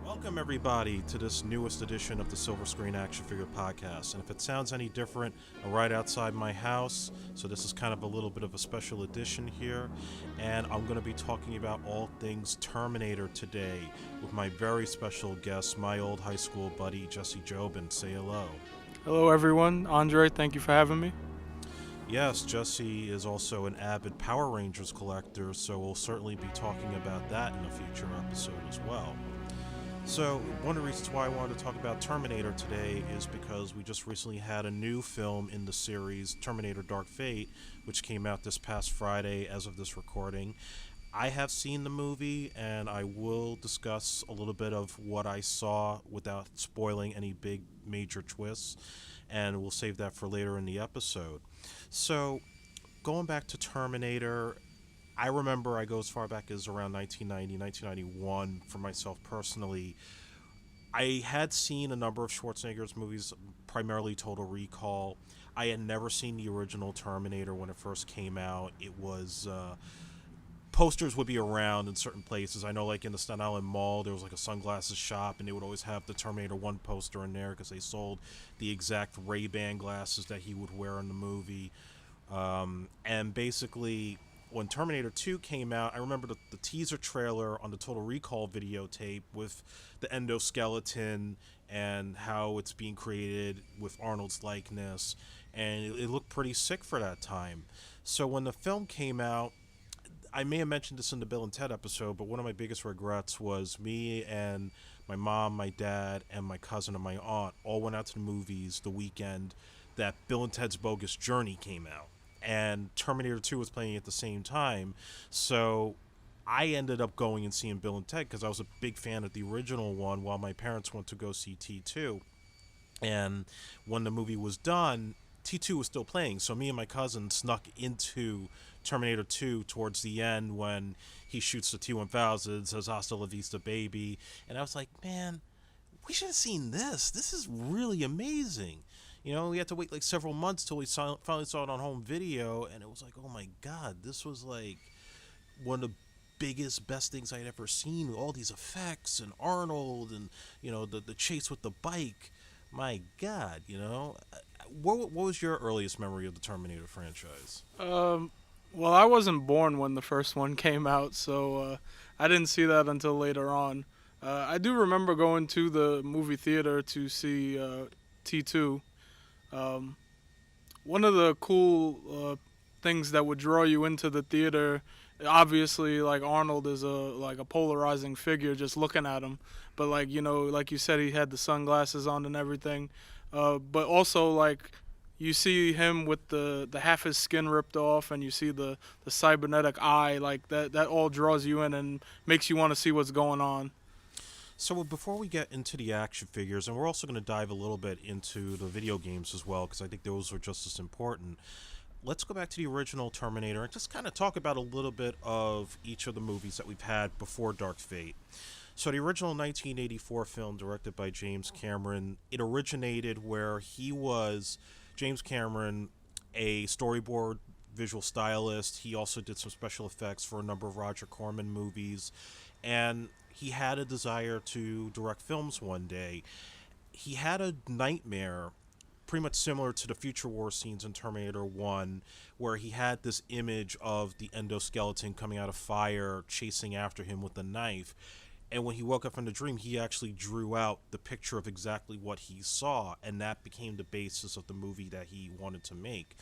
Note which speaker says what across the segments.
Speaker 1: Welcome, everybody, to this newest edition of the Silver Screen Action Figure Podcast. And if it sounds any different, I'm right outside my house, so this is kind of a little bit of a special edition here. And I'm going to be talking about all things Terminator today with my very special guest, my old high school buddy, Jesse Jobin. Say hello.
Speaker 2: Hello, everyone. Andre, thank you for having me.
Speaker 1: Yes, Jesse is also an avid Power Rangers collector, so we'll certainly be talking about that in a future episode as well. So, one of the reasons why I wanted to talk about Terminator today is because we just recently had a new film in the series, Terminator Dark Fate, which came out this past Friday as of this recording. I have seen the movie, and I will discuss a little bit of what I saw without spoiling any big major twists, and we'll save that for later in the episode. So, going back to Terminator, I remember I go as far back as around 1990, 1991 for myself personally. I had seen a number of Schwarzenegger's movies, primarily Total Recall. I had never seen the original Terminator when it first came out. It was posters would be around in certain places. I know, like in the Staten Island Mall, there was like a sunglasses shop, and they would always have the Terminator 1 poster in there because they sold the exact Ray-Ban glasses that he would wear in the movie. And basically, when Terminator 2 came out, I remember the teaser trailer on the Total Recall videotape with the endoskeleton and how it's being created with Arnold's likeness, and it looked pretty sick for that time. So when the film came out, I may have mentioned this in the Bill and Ted episode, but one of my biggest regrets was me and my mom, my dad, and my cousin and my aunt all went out to the movies the weekend that Bill and Ted's Bogus Journey came out, and Terminator 2 was playing at the same time. So I ended up going and seeing Bill and Ted because I was a big fan of the original one while my parents went to go see T2. And when the movie was done, T2 was still playing. So me and my cousin snuck into Terminator 2 towards the end when he shoots the T-1000, says "Hasta la vista, baby." And I was like, man, we should have seen this. This is really amazing. You know, we had to wait like several months till we finally saw it on home video, and it was like, oh my god, this was like one of the biggest, best things I'd ever seen with all these effects and Arnold and, you know, the chase with the bike. My god, you know. What was your earliest memory of the Terminator franchise?
Speaker 2: Well, I wasn't born when the first one came out, so I didn't see that until later on. I do remember going to the movie theater to see T2. Um, One of the cool things that would draw you into the theater, obviously, like Arnold is a polarizing figure just looking at him, but like like you said, he had the sunglasses on and everything, but also like you see him with the half his skin ripped off, and you see the cybernetic eye, like that all draws you in and makes you want to see what's going on.
Speaker 1: So before we get into the action figures, and we're also going to dive a little bit into the video games as well, because I think those are just as important. Let's go back to the original Terminator and just kind of talk about a little bit of each of the movies that we've had before Dark Fate. So the original 1984 film, directed by James Cameron, it originated where James Cameron, a storyboard visual stylist. He also did some special effects for a number of Roger Corman movies, and he had a desire to direct films one day. He had a nightmare pretty much similar to the future war scenes in Terminator 1, where he had this image of the endoskeleton coming out of fire chasing after him with a knife. And when he woke up from the dream, he actually drew out the picture of exactly what he saw, and that became the basis of the movie that he wanted to make.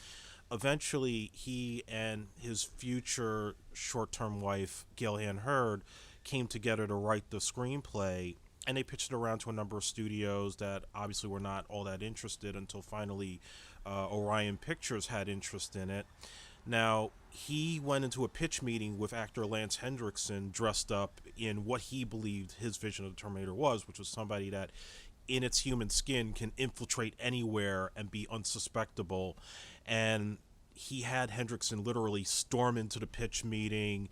Speaker 1: Eventually, he and his future short-term wife, Gail Ann Hurd, came together to write the screenplay, and they pitched it around to a number of studios that obviously were not all that interested until finally Orion Pictures had interest in it. Now, he went into a pitch meeting with actor Lance Hendrickson dressed up in what he believed his vision of the Terminator was, which was somebody that in its human skin can infiltrate anywhere and be unsuspectable. And he had Hendrickson literally storm into the pitch meeting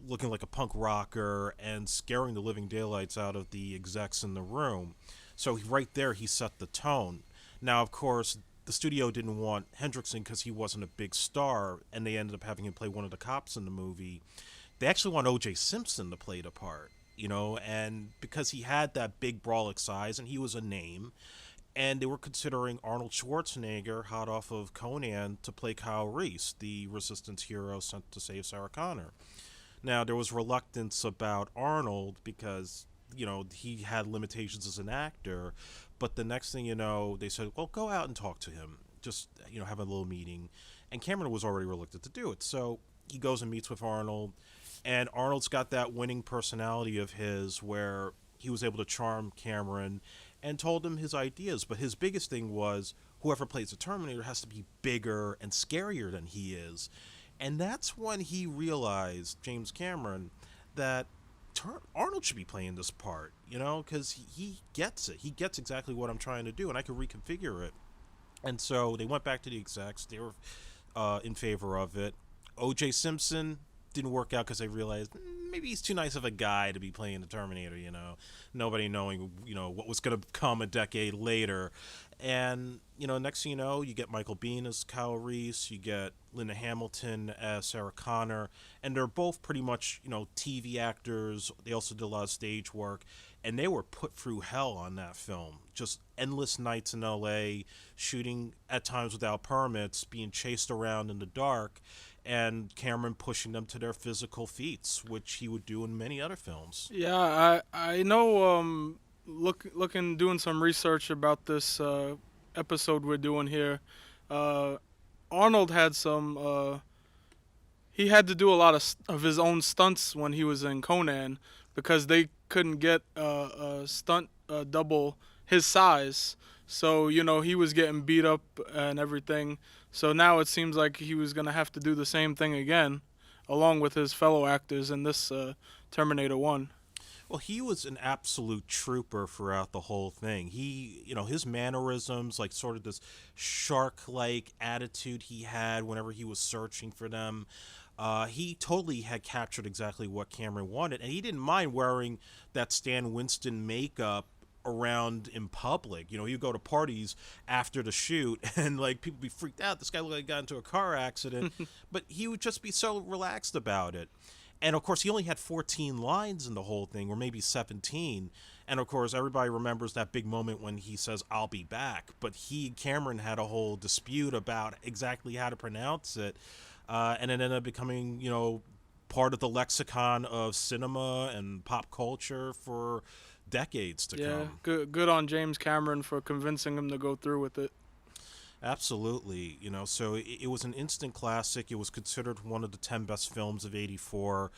Speaker 1: looking like a punk rocker and scaring the living daylights out of the execs in the room. So right there, he set the tone. Now, of course, the studio didn't want Hendrickson because he wasn't a big star, and they ended up having him play one of the cops in the movie. They actually want O.J. Simpson to play the part. and because he had that big brolic size and he was a name, and they were considering Arnold Schwarzenegger, hot off of Conan, to play Kyle Reese, the resistance hero sent to save Sarah Connor. Now, there was reluctance about Arnold because, he had limitations as an actor, but the next thing you know, they said, well, go out and talk to him. Just, have a little meeting. And Cameron was already reluctant to do it. So he goes and meets with Arnold, and Arnold's got that winning personality of his where he was able to charm Cameron and told him his ideas. But his biggest thing was whoever plays the Terminator has to be bigger and scarier than he is. And that's when he realized, James Cameron, that Arnold should be playing this part, because he gets it. He gets exactly what I'm trying to do, and I can reconfigure it. And so they went back to the execs. They were in favor of it. O.J. Simpson didn't work out because they realized maybe he's too nice of a guy to be playing the Terminator, Nobody knowing, what was going to come a decade later. And, next thing you know, you get Michael Biehn as Kyle Reese, you get Linda Hamilton as Sarah Connor, and they're both pretty much, TV actors. They also did a lot of stage work, and they were put through hell on that film. Just endless nights in LA, shooting at times without permits, being chased around in the dark, and Cameron pushing them to their physical feats, which he would do in many other films.
Speaker 2: Yeah, I know. Doing some research about this episode we're doing here. Uh, Arnold had some. He had to do a lot of his own stunts when he was in Conan because they couldn't get a stunt double his size. So he was getting beat up and everything. So now it seems like he was gonna have to do the same thing again, along with his fellow actors in this Terminator 1.
Speaker 1: Well, he was an absolute trooper throughout the whole thing. His mannerisms, like sort of this shark-like attitude he had whenever he was searching for them, he totally had captured exactly what Cameron wanted, and he didn't mind wearing that Stan Winston makeup around in public. He'd go to parties after the shoot and like people be freaked out. This guy looked like he got into a car accident, but he would just be so relaxed about it. And of course, he only had 14 lines in the whole thing, or maybe 17. And of course, everybody remembers that big moment when he says, "I'll be back." But he and Cameron had a whole dispute about exactly how to pronounce it. And it ended up becoming, part of the lexicon of cinema and pop culture for decades to come.
Speaker 2: Good on James Cameron for convincing him to go through with it.
Speaker 1: Absolutely, so it was an instant classic. It was considered one of the 10 best films of '84.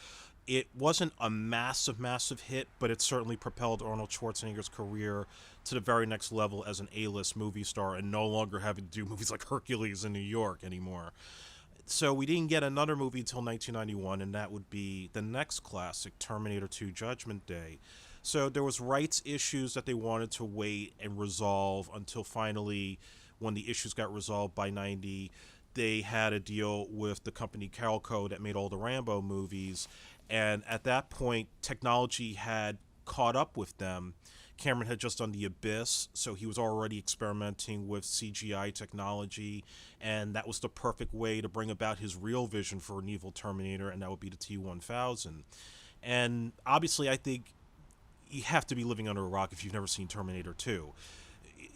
Speaker 1: It wasn't a massive hit, but it certainly propelled Arnold Schwarzenegger's career to the very next level as an A-list movie star and no longer having to do movies like Hercules in New York anymore. So we didn't get another movie until 1991, and that would be the next classic, Terminator 2 Judgment Day. So there was rights issues that they wanted to wait and resolve until finally, when the issues got resolved by 90, they had a deal with the company Carolco that made all the Rambo movies. And at that point, technology had caught up with them. Cameron had just done The Abyss, so he was already experimenting with CGI technology, and that was the perfect way to bring about his real vision for an evil Terminator, and that would be the T-1000. And obviously, I think you have to be living under a rock if you've never seen Terminator 2.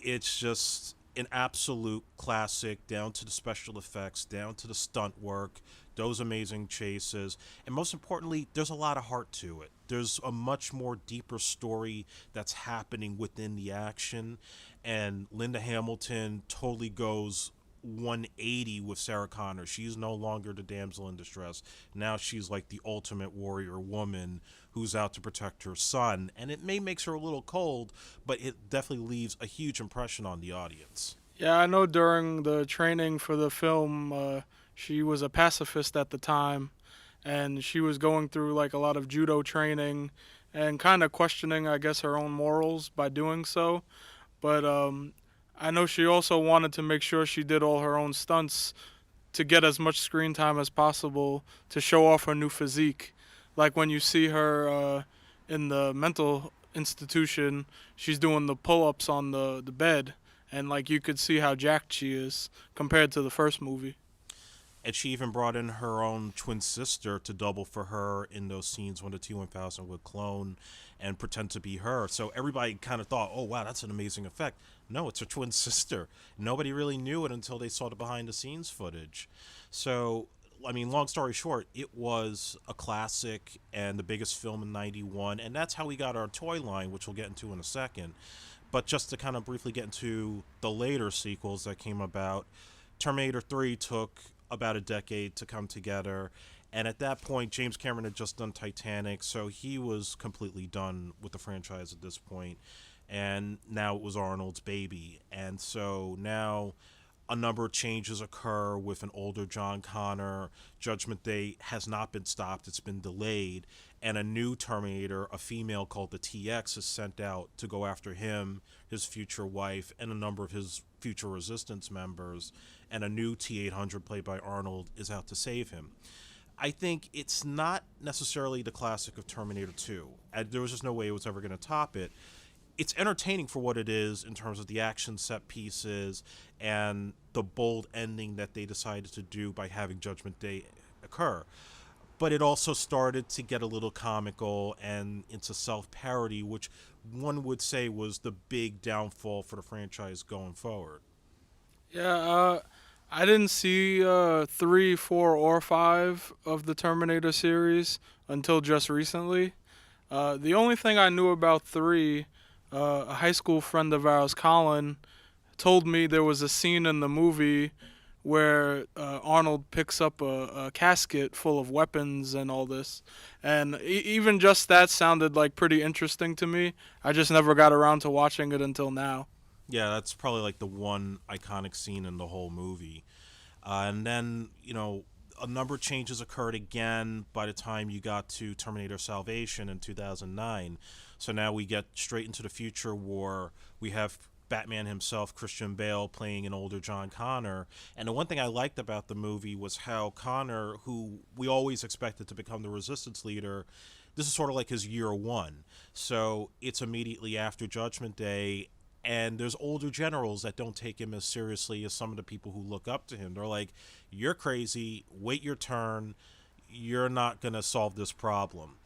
Speaker 1: It's just an absolute classic, down to the special effects, down to the stunt work, those amazing chases, and most importantly, there's a lot of heart to it. There's a much more deeper story that's happening within the action, and Linda Hamilton totally goes 180 with Sarah Connor. She's no longer the damsel in distress. Now she's like the ultimate warrior woman who's out to protect her son. And it may makes her a little cold, but it definitely leaves a huge impression on the audience.
Speaker 2: Yeah, I know during the training for the film, she was a pacifist at the time, and she was going through like a lot of judo training and kind of questioning, I guess, her own morals by doing so. But I know she also wanted to make sure she did all her own stunts to get as much screen time as possible to show off her new physique. Like when you see her in the mental institution, she's doing the pull-ups on the bed, and like you could see how jacked she is compared to the first movie.
Speaker 1: And she even brought in her own twin sister to double for her in those scenes when the T-1000 would clone and pretend to be her. So everybody kind of thought, oh, wow, that's an amazing effect. No, it's her twin sister. Nobody really knew it until they saw the behind-the-scenes footage. So, I mean, long story short, it was a classic and the biggest film in 91. And that's how we got our toy line, which we'll get into in a second. But just to kind of briefly get into the later sequels that came about, Terminator 3 took about a decade to come together. And at that point, James Cameron had just done Titanic, so he was completely done with the franchise at this point. And now it was Arnold's baby. And so now a number of changes occur with an older John Connor. Judgment Day has not been stopped, it's been delayed. And a new Terminator, a female called the TX, is sent out to go after him, his future wife, and a number of his future resistance members. And a new T-800, played by Arnold, is out to save him. I think it's not necessarily the classic of Terminator 2. There was just no way it was ever going to top it. It's entertaining for what it is in terms of the action set pieces and the bold ending that they decided to do by having Judgment Day occur. But it also started to get a little comical and into self-parody, which one would say was the big downfall for the franchise going forward.
Speaker 2: Yeah, I didn't see 3, 4, or 5 of the Terminator series until just recently. The only thing I knew about 3, a high school friend of ours, Colin, told me there was a scene in the movie where Arnold picks up a casket full of weapons and all this. And even just that sounded like pretty interesting to me. I just never got around to watching it until now.
Speaker 1: Yeah, that's probably like the one iconic scene in the whole movie. And then, a number of changes occurred again by the time you got to Terminator Salvation in 2009. So now we get straight into the future war. We have Batman himself, Christian Bale, playing an older John Connor. And the one thing I liked about the movie was how Connor, who we always expected to become the resistance leader, this is sort of like his year one. So it's immediately after Judgment Day, and there's older generals that don't take him as seriously as some of the people who look up to him. They're like, you're crazy, wait your turn, you're not going to solve this problem.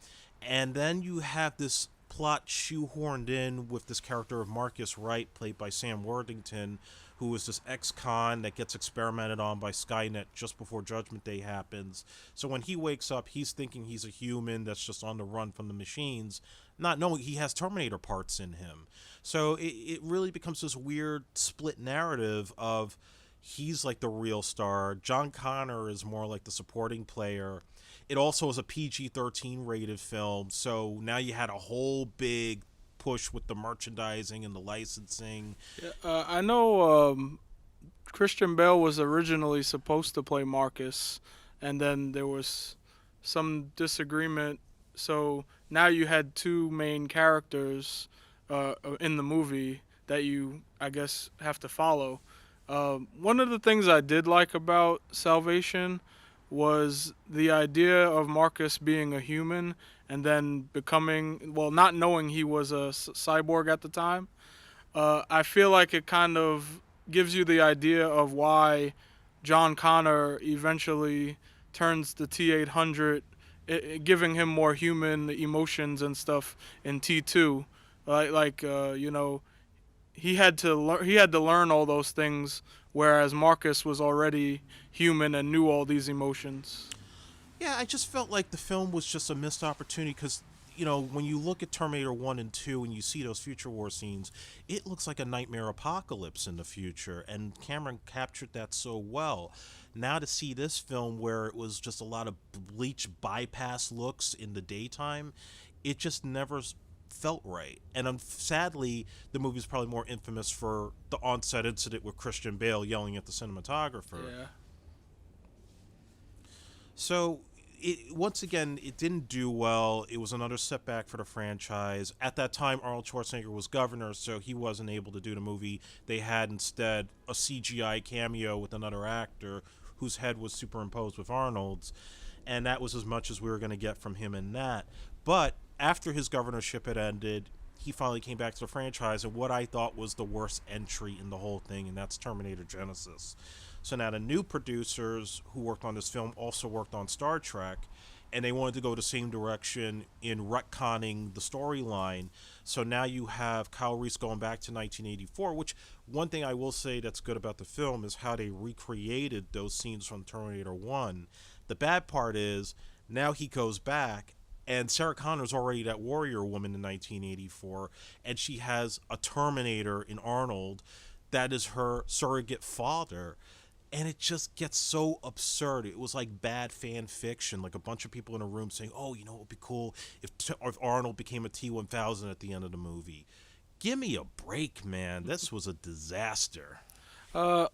Speaker 1: And then you have this plot shoehorned in with this character of Marcus Wright, played by Sam Worthington, who is this ex-con that gets experimented on by Skynet just before Judgment Day happens. So when he wakes up, he's thinking he's a human that's just on the run from the machines, not knowing he has Terminator parts in him. So it really becomes this weird split narrative of he's like the real star, John Connor is more like the supporting player. It also is a PG-13 rated film, so now you had a whole big push with the merchandising and the licensing.
Speaker 2: Yeah, I know Christian Bale was originally supposed to play Marcus, and then there was some disagreement. So now you had two main characters in the movie that you, I guess, have to follow. One of the things I did like about Salvation was the idea of Marcus being a human and then becoming, well, not knowing he was a cyborg at the time. I feel like it kind of gives you the idea of why John Connor eventually turns the T-800, giving him more human emotions and stuff in T2. He had to learn all those things, whereas Marcus was already human and knew all these emotions.
Speaker 1: Yeah, I just felt like the film was just a missed opportunity because, when you look at Terminator 1 and 2 and you see those future war scenes, it looks like a nightmare apocalypse in the future, and Cameron captured that so well. Now to see this film where it was just a lot of bleach bypass looks in the daytime, it just never felt right. And sadly, the movie is probably more infamous for the on-set incident with Christian Bale yelling at the cinematographer.
Speaker 2: Yeah.
Speaker 1: So, once again, it didn't do well. It was another setback for the franchise. At that time, Arnold Schwarzenegger was governor, so he wasn't able to do the movie. They had instead a CGI cameo with another actor whose head was superimposed with Arnold's, and that was as much as we were going to get from him in that. But after his governorship had ended, he finally came back to the franchise, and what I thought was the worst entry in the whole thing, and that's Terminator Genisys. So now the new producers who worked on this film also worked on Star Trek, and they wanted to go the same direction in retconning the storyline. So now you have Kyle Reese going back to 1984, which one thing I will say that's good about the film is how they recreated those scenes from Terminator 1. The bad part is now he goes back, and Sarah Connor's already that warrior woman in 1984, and she has a Terminator in Arnold that is her surrogate father, and it just gets so absurd. It was like bad fan fiction, like a bunch of people in a room saying, "Oh, you know, it would be cool if Arnold became a T-1000 at the end of the movie." Give me a break, man. This was a disaster.
Speaker 2: Uh,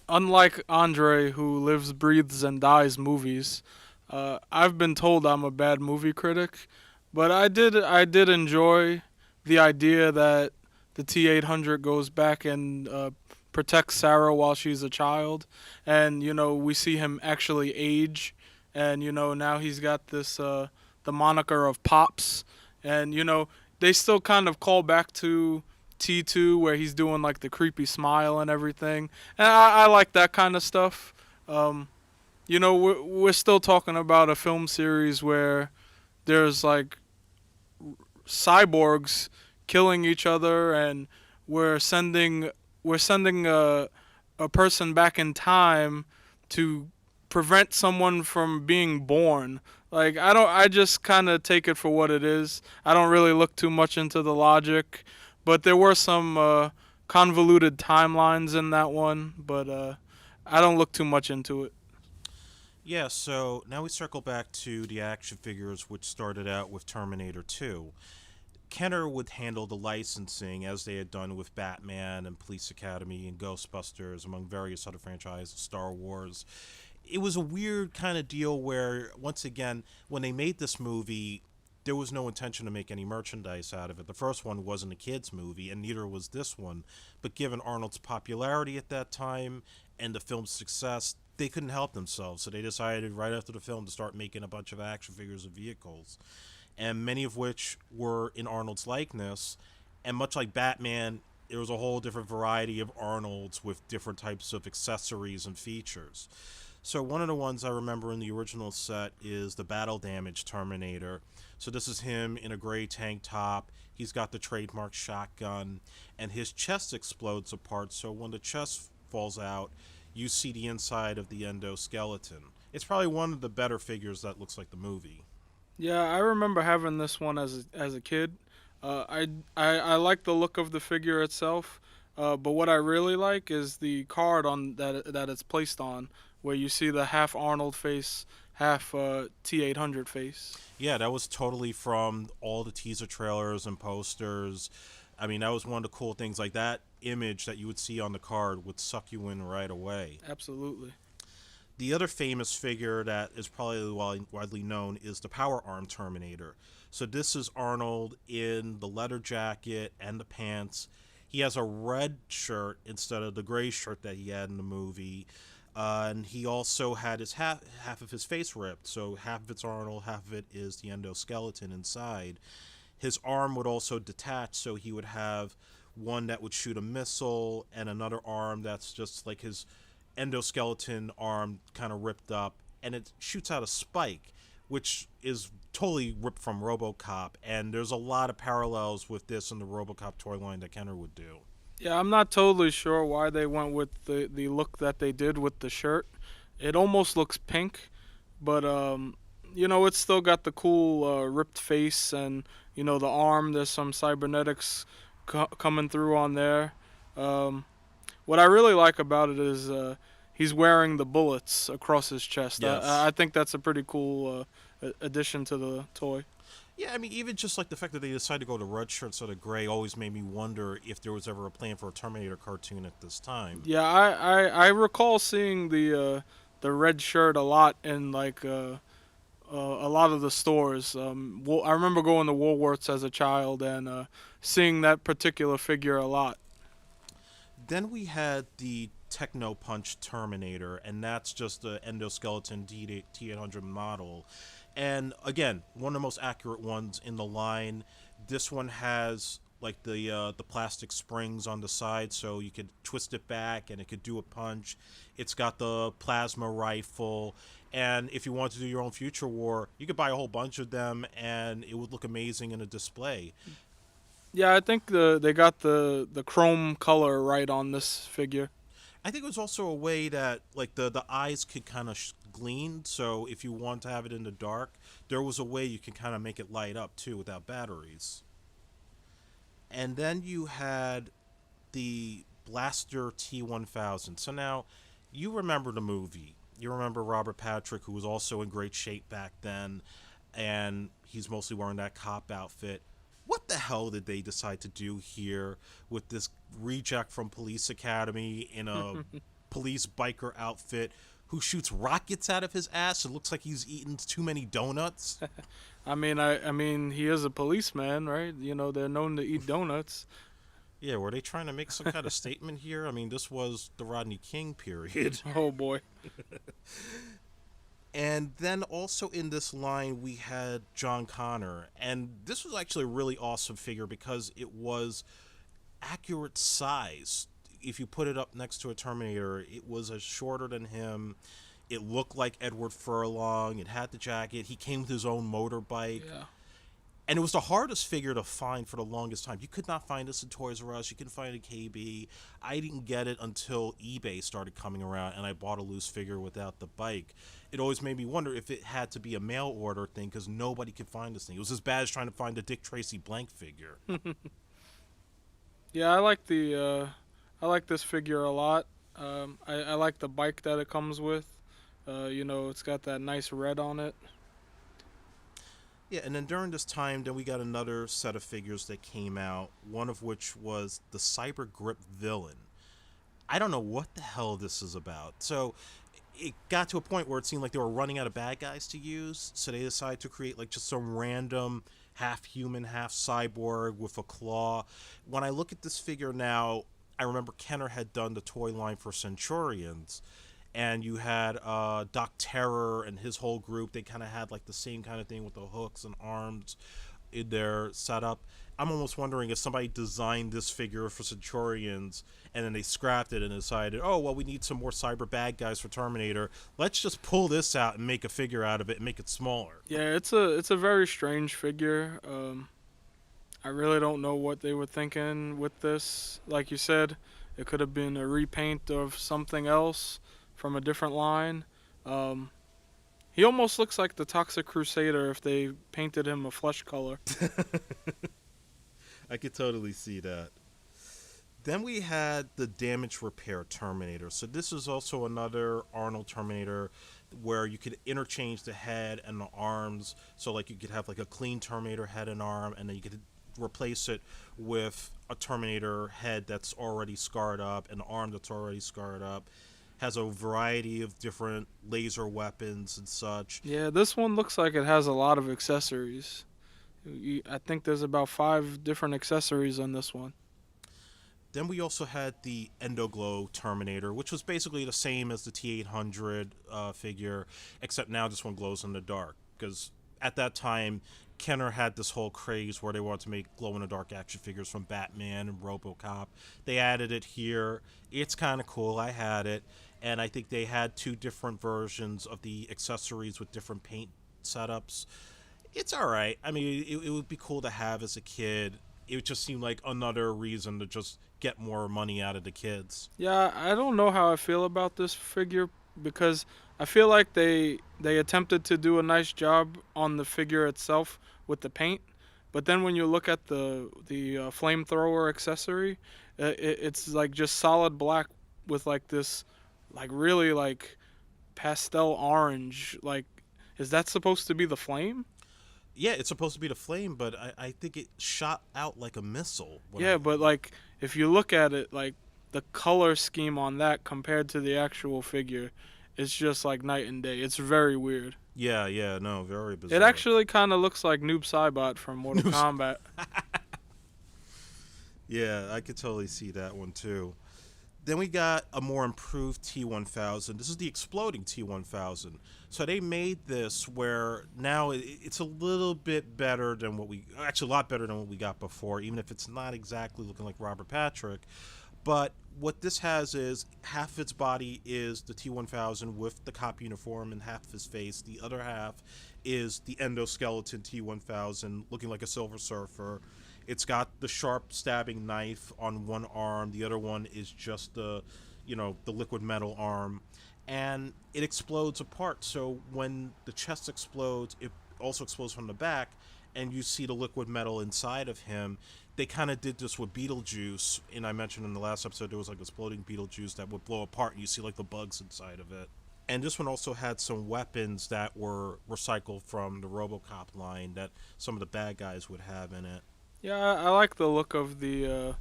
Speaker 2: Unlike Andre, who lives, breathes, and dies movies, I've been told I'm a bad movie critic, but I did enjoy the idea that the T-800 goes back and protects Sarah while she's a child, and we see him actually age, and now he's got this the moniker of Pops, and they still kind of call back to T2 where he's doing like the creepy smile and everything, and I like that kind of stuff. Um, we're still talking about a film series where there's like cyborgs killing each other, and we're sending we're sending a person back in time to prevent someone from being born. Like I just kind of take it for what it is. I don't really look too much into the logic, but there were some convoluted timelines in that one, but I don't look too much into it.
Speaker 1: Yeah, so now we circle back to the action figures, which started out with Terminator 2. Kenner would handle the licensing as they had done with Batman and Police Academy and Ghostbusters, among various other franchises, Star Wars. It was a weird kind of deal where, once again, when they made this movie, there was no intention to make any merchandise out of it. The first one wasn't a kids' movie, and neither was this one. But given Arnold's popularity at that time and the film's success, they couldn't help themselves. So they decided right after the film to start making a bunch of action figures and vehicles, and many of which were in Arnold's likeness. And much like Batman, there was a whole different variety of Arnolds with different types of accessories and features. So one of the ones I remember in the original set is the Battle Damage Terminator. So this is him in a gray tank top. He's got the trademark shotgun, and his chest explodes apart. So when the chest falls out, you see the inside of the endoskeleton. It's probably one of the better figures that looks like the movie.
Speaker 2: Yeah, I remember having this one as a kid. I like the look of the figure itself, but what I really like is the card on that it's placed on, where you see the half Arnold face, half T-800 face.
Speaker 1: Yeah, that was totally from all the teaser trailers and posters. I mean, that was one of the cool things. Like that image that you would see on the card would suck you in right away.
Speaker 2: Absolutely.
Speaker 1: The other famous figure that is probably widely known is the Power Arm Terminator. So this is Arnold in the leather jacket and the pants. He has a red shirt instead of the gray shirt that he had in the movie. And he also had his half of his face ripped. So half of it's Arnold, half of it is the endoskeleton inside. His arm would also detach, so he would have one that would shoot a missile and another arm that's just like his endoskeleton arm kind of ripped up, and it shoots out a spike, which is totally ripped from RoboCop. And there's a lot of parallels with this and the RoboCop toy line that Kenner would do.
Speaker 2: Yeah, I'm not totally sure why they went with the look that they did with the shirt. It almost looks pink, but it's still got the cool ripped face, and the arm. There's some cybernetics coming through on there. Um, what I really like about it is he's wearing the bullets across his chest.
Speaker 1: Yes.
Speaker 2: I think that's a pretty cool addition to the toy.
Speaker 1: Yeah, I mean, even just like the fact that they decided to go to red shirt instead of gray always made me wonder if there was ever a plan for a Terminator cartoon at this time.
Speaker 2: Yeah, I recall seeing the red shirt a lot in like a lot of the stores. I remember going to Woolworths as a child and seeing that particular figure a lot.
Speaker 1: Then we had the Techno Punch Terminator, and that's just the endoskeleton T-800 model. And again, one of the most accurate ones in the line. This one has like the plastic springs on the side, so you could twist it back and it could do a punch. It's got the plasma rifle, and if you want to do your own Future War, you could buy a whole bunch of them, and it would look amazing in a display.
Speaker 2: Yeah, I think they got the chrome color right on this figure.
Speaker 1: I think it was also a way that like the eyes could kind of gleam. So if you want to have it in the dark, there was a way you can kind of make it light up too without batteries. And then you had the Blaster T1000. So now you remember the movie. You remember Robert Patrick, who was also in great shape back then, and he's mostly wearing that cop outfit. What the hell did they decide to do here with this reject from Police Academy in a police biker outfit who shoots rockets out of his ass? It looks like he's eaten too many donuts.
Speaker 2: I mean, he is a policeman, right? You know, they're known to eat donuts.
Speaker 1: Yeah, were they trying to make some kind of statement here? I mean, this was the Rodney King period.
Speaker 2: Oh boy.
Speaker 1: And then also in this line, we had John Connor. And this was actually a really awesome figure because it was accurate size. If you put it up next to a Terminator, it was shorter than him. It looked like Edward Furlong. It had the jacket. He came with his own motorbike.
Speaker 2: Yeah.
Speaker 1: And it was the hardest figure to find for the longest time. You could not find this in Toys R Us. You couldn't find it at KB. I didn't get it until eBay started coming around, and I bought a loose figure without the bike. It always made me wonder if it had to be a mail order thing because nobody could find this thing. It was as bad as trying to find a Dick Tracy blank figure.
Speaker 2: Yeah, I like this figure a lot. I like the bike that it comes with. You know, it's got that nice red on it.
Speaker 1: Yeah, and then during this time, then we got another set of figures that came out, one of which was the Cyber Grip villain. I don't know what the hell this is about. So it got to a point where it seemed like they were running out of bad guys to use, so they decided to create like just some random half human, half cyborg with a claw. When I look at this figure now, I remember Kenner had done the toy line for Centurions, and you had Doc Terror and his whole group. They kind of had like the same kind of thing with the hooks and arms in their setup. I'm almost wondering if somebody designed this figure for Centurions and then they scrapped it and decided, oh, well, we need some more cyber bad guys for Terminator. Let's just pull this out and make a figure out of it and make it smaller.
Speaker 2: Yeah, it's a very strange figure. I really don't know what they were thinking with this. Like you said, it could have been a repaint of something else from a different line. He almost looks like the Toxic Crusader if they painted him a flesh color.
Speaker 1: I could totally see that. Then we had the Damage Repair Terminator. So this is also another Arnold Terminator where you could interchange the head and the arms. So like you could have like a clean Terminator head and arm, and then you could replace it with a Terminator head that's already scarred up and an arm that's already scarred up. Has a variety of different laser weapons and such.
Speaker 2: Yeah, this one looks like it has a lot of accessories. I think there's about 5 different accessories on this one.
Speaker 1: Then we also had the Endoglow Terminator, which was basically the same as the T-800 figure, except now this one glows in the dark. Because at that time, Kenner had this whole craze where they wanted to make glow-in-the-dark action figures from Batman and RoboCop. They added it here. It's kind of cool. I had it. And I think they had 2 different versions of the accessories with different paint setups. It's all right. I mean, it would be cool to have as a kid. It just seemed like another reason to just get more money out of the kids.
Speaker 2: Yeah, I don't know how I feel about this figure because I feel like they attempted to do a nice job on the figure itself with the paint, but then when you look at the flamethrower accessory, it's like just solid black with like this like really like pastel orange. Like, is that supposed to be the flame?
Speaker 1: Yeah, it's supposed to be the flame, but I think it shot out like a missile.
Speaker 2: Yeah, but like if you look at it, like the color scheme on that compared to the actual figure, it's just like night and day. It's very weird.
Speaker 1: Yeah, no, very bizarre.
Speaker 2: It actually kind of looks like Noob Saibot from Mortal Kombat.
Speaker 1: Yeah, I could totally see that one too. Then we got a more improved T1000. This is the exploding T1000. So they made this where now it's a little bit better than what we, actually a lot better than what we got before, even if it's not exactly looking like Robert Patrick. But what this has is half of its body is the T1000 with the cop uniform and half of his face. The other half is the endoskeleton T1000 looking like a Silver Surfer. It's got the sharp stabbing knife on one arm. The other one is just the liquid metal arm. And it explodes apart. So when the chest explodes, it also explodes from the back. And you see the liquid metal inside of him. They kind of did this with Beetlejuice. And I mentioned in the last episode there was like exploding Beetlejuice that would blow apart. And you see like the bugs inside of it. And this one also had some weapons that were recycled from the RoboCop line that some of the bad guys would have in it.
Speaker 2: Yeah, I like the look of the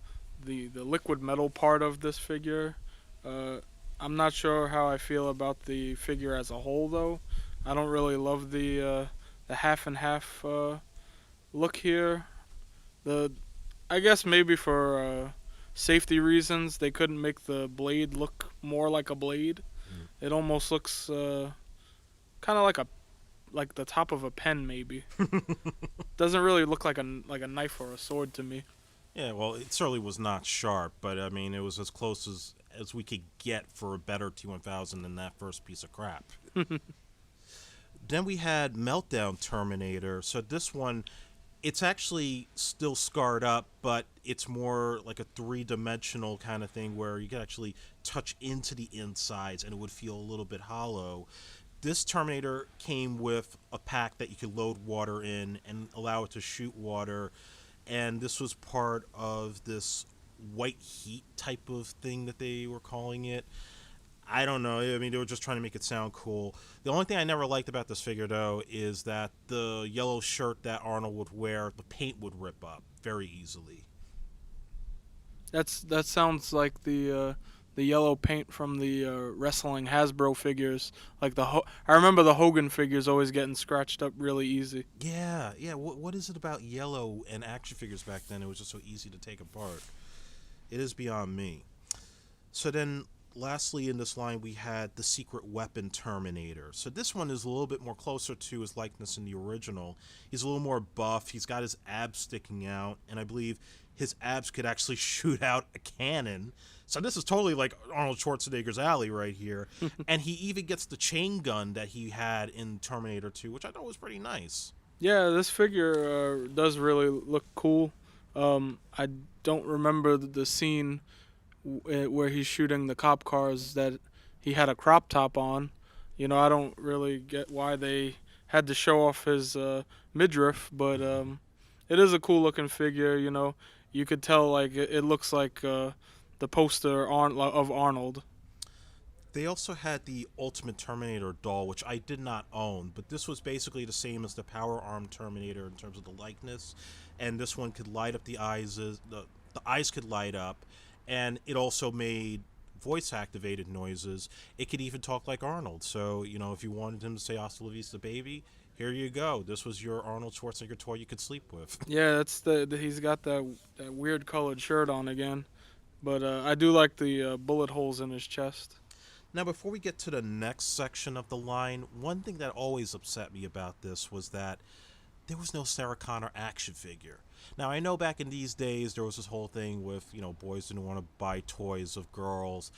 Speaker 2: liquid metal part of this figure. Uh, I'm not sure how I feel about the figure as a whole, though. I don't really love the half and half look here. The I guess maybe for safety reasons they couldn't make the blade look more like a blade. It almost looks kind of like the top of a pen, maybe. Doesn't really look like a knife or a sword to me.
Speaker 1: Yeah, well, it certainly was not sharp, but I mean, it was as close as we could get for a better T1000 than that first piece of crap. Then we had Meltdown Terminator. So this one, it's actually still scarred up, but it's more like a three-dimensional kind of thing where you can actually touch into the insides and it would feel a little bit hollow. This Terminator came with a pack that you could load water in and allow it to shoot water, and this was part of this white heat type of thing that they were calling it. I don't know. I mean, they were just trying to make it sound cool. The only thing I never liked about this figure, though, is that the yellow shirt that Arnold would wear, the paint would rip up very easily.
Speaker 2: That sounds like the yellow paint from the wrestling Hasbro figures. Like I remember the Hogan figures always getting scratched up really easy.
Speaker 1: Yeah, yeah. What is it about yellow and action figures back then? It was just so easy to take apart. It is beyond me. So then, lastly in this line, we had the Secret Weapon Terminator. So this one is a little bit more closer to his likeness in the original. He's a little more buff. He's got his abs sticking out, and I believe his abs could actually shoot out a cannon. So this is totally like Arnold Schwarzenegger's alley right here. And he even gets the chain gun that he had in Terminator 2, which I thought was pretty nice.
Speaker 2: Yeah, this figure does really look cool. I don't remember the scene where he's shooting the cop cars that he had a crop top on. You know, I don't really get why they had to show off his midriff, but it is a cool looking figure. You know, you could tell like it looks like the poster of Arnold.
Speaker 1: They also had the Ultimate Terminator doll, which I did not own, but this was basically the same as the Power Arm Terminator in terms of the likeness, and this one could light up the eyes. The eyes could light up, and it also made voice-activated noises. It could even talk like Arnold. So, you know, if you wanted him to say "Hasta la vista, baby," here you go. This was your Arnold Schwarzenegger toy you could sleep with.
Speaker 2: Yeah, that's he's got that weird colored shirt on again, but I do like the bullet holes in his chest.
Speaker 1: Now, before we get to the next section of the line, one thing that always upset me about this was that there was no Sarah Connor action figure. Now, I know back in these days there was this whole thing with, you know, boys didn't want to buy toys of girls,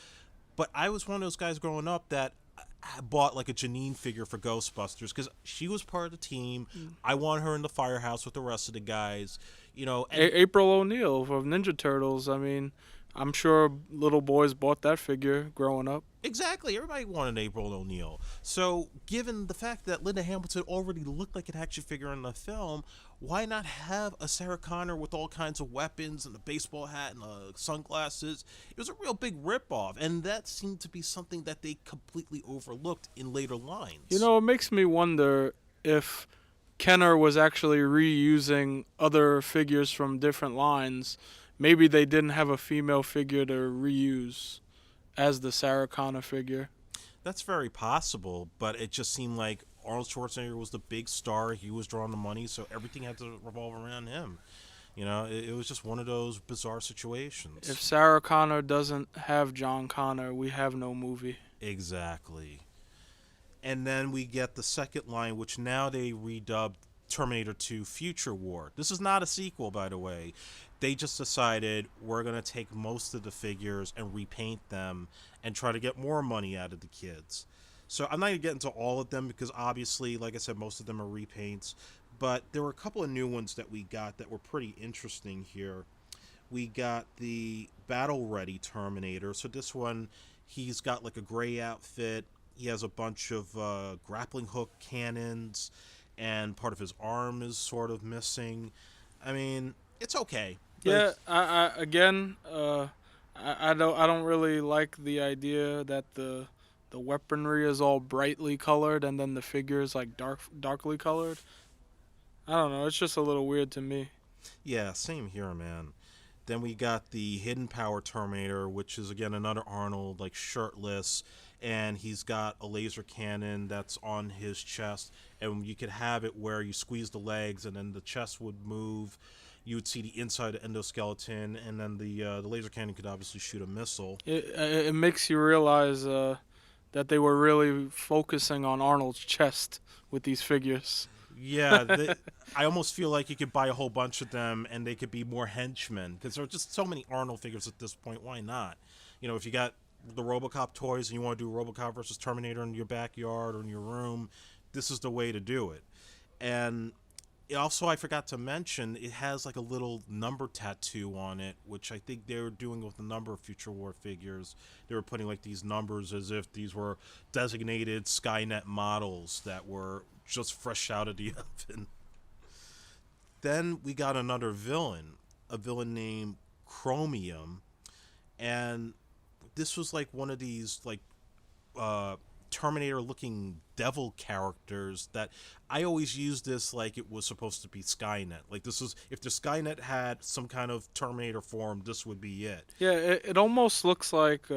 Speaker 1: but I was one of those guys growing up that I bought like a Janine figure for Ghostbusters because she was part of the team. I wanted her in the firehouse with the rest of the guys, you know. And
Speaker 2: April O'Neil of Ninja Turtles. I mean, I'm sure little boys bought that figure growing up.
Speaker 1: exactly, everybody wanted April O'Neil. So, given the fact that Linda Hamilton already looked like an action figure in the film, why not have a Sarah Connor with all kinds of weapons and a baseball hat and sunglasses? It was a real big ripoff, and that seemed to be something that they completely overlooked in later lines.
Speaker 2: You know, it makes me wonder if Kenner was actually reusing other figures from different lines. Maybe they didn't have a female figure to reuse as the Sarah Connor figure.
Speaker 1: That's very possible, but it just seemed like Arnold Schwarzenegger was the big star. He was drawing the money, so everything had to revolve around him. It was just one of those bizarre situations.
Speaker 2: If Sarah Connor doesn't have John Connor, we have no movie.
Speaker 1: Exactly. And then we get the second line, which now they redubbed Terminator 2 Future War. This is not a sequel, by the way. They just decided we're going to take most of the figures and repaint them and try to get more money out of the kids. So I'm not going to get into all of them because obviously, like I said, most of them are repaints. But there were a couple of new ones that we got that were pretty interesting here. We got the Battle Ready Terminator. So this one, he's got like a gray outfit. He has a bunch of grappling hook cannons, and part of his arm is sort of missing. I mean, it's okay.
Speaker 2: Yeah,
Speaker 1: But
Speaker 2: I don't really like the idea that the weaponry is all brightly colored and then the figure is like darkly colored. I don't know. It's just a little weird to me.
Speaker 1: yeah, same here, man. Then we got the Hidden Power Terminator, which is again another Arnold, like shirtless, and he's got a laser cannon that's on his chest, and you could have it where you squeeze the legs, and then the chest would move. You would see the inside of endoskeleton, and then the laser cannon could obviously shoot a missile.
Speaker 2: It makes you realize that they were really focusing on Arnold's chest with these figures.
Speaker 1: Yeah, I almost feel like you could buy a whole bunch of them, and they could be more henchmen because there are just so many Arnold figures at this point. Why not? If you got the RoboCop toys and you want to do RoboCop versus Terminator in your backyard or in your room, this is the way to do it. And also, I forgot to mention, it has like a little number tattoo on it, which I think they were doing with a number of Future War figures. They were putting like these numbers as if these were designated Skynet models that were just fresh out of the oven. Then we got another villain, a villain named Chromium, and this was like one of these like Terminator-looking devil characters that I always used this like it was supposed to be Skynet. Like this was if the Skynet had some kind of Terminator form, this would be it.
Speaker 2: Yeah, it almost looks like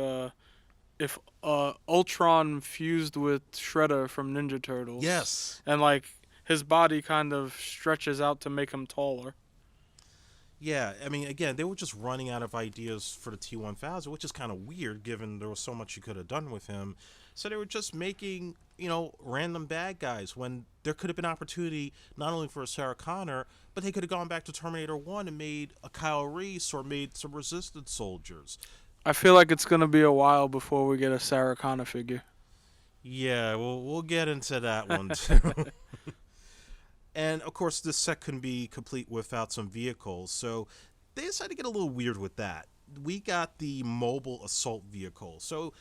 Speaker 2: if Ultron fused with Shredder from Ninja Turtles.
Speaker 1: Yes.
Speaker 2: And like his body kind of stretches out to make him taller.
Speaker 1: Yeah, I mean, again, they were just running out of ideas for the T-1000, which is kind of weird given there was so much you could have done with him. So they were just making, random bad guys when there could have been opportunity not only for a Sarah Connor, but they could have gone back to Terminator 1 and made a Kyle Reese or made some Resistance soldiers.
Speaker 2: I feel like it's gonna be a while before we get a Sarah Connor figure.
Speaker 1: Yeah, we'll get into that one too. And of course, this set couldn't be complete without some vehicles, so they decided to get a little weird with that. We got the mobile assault vehicle. So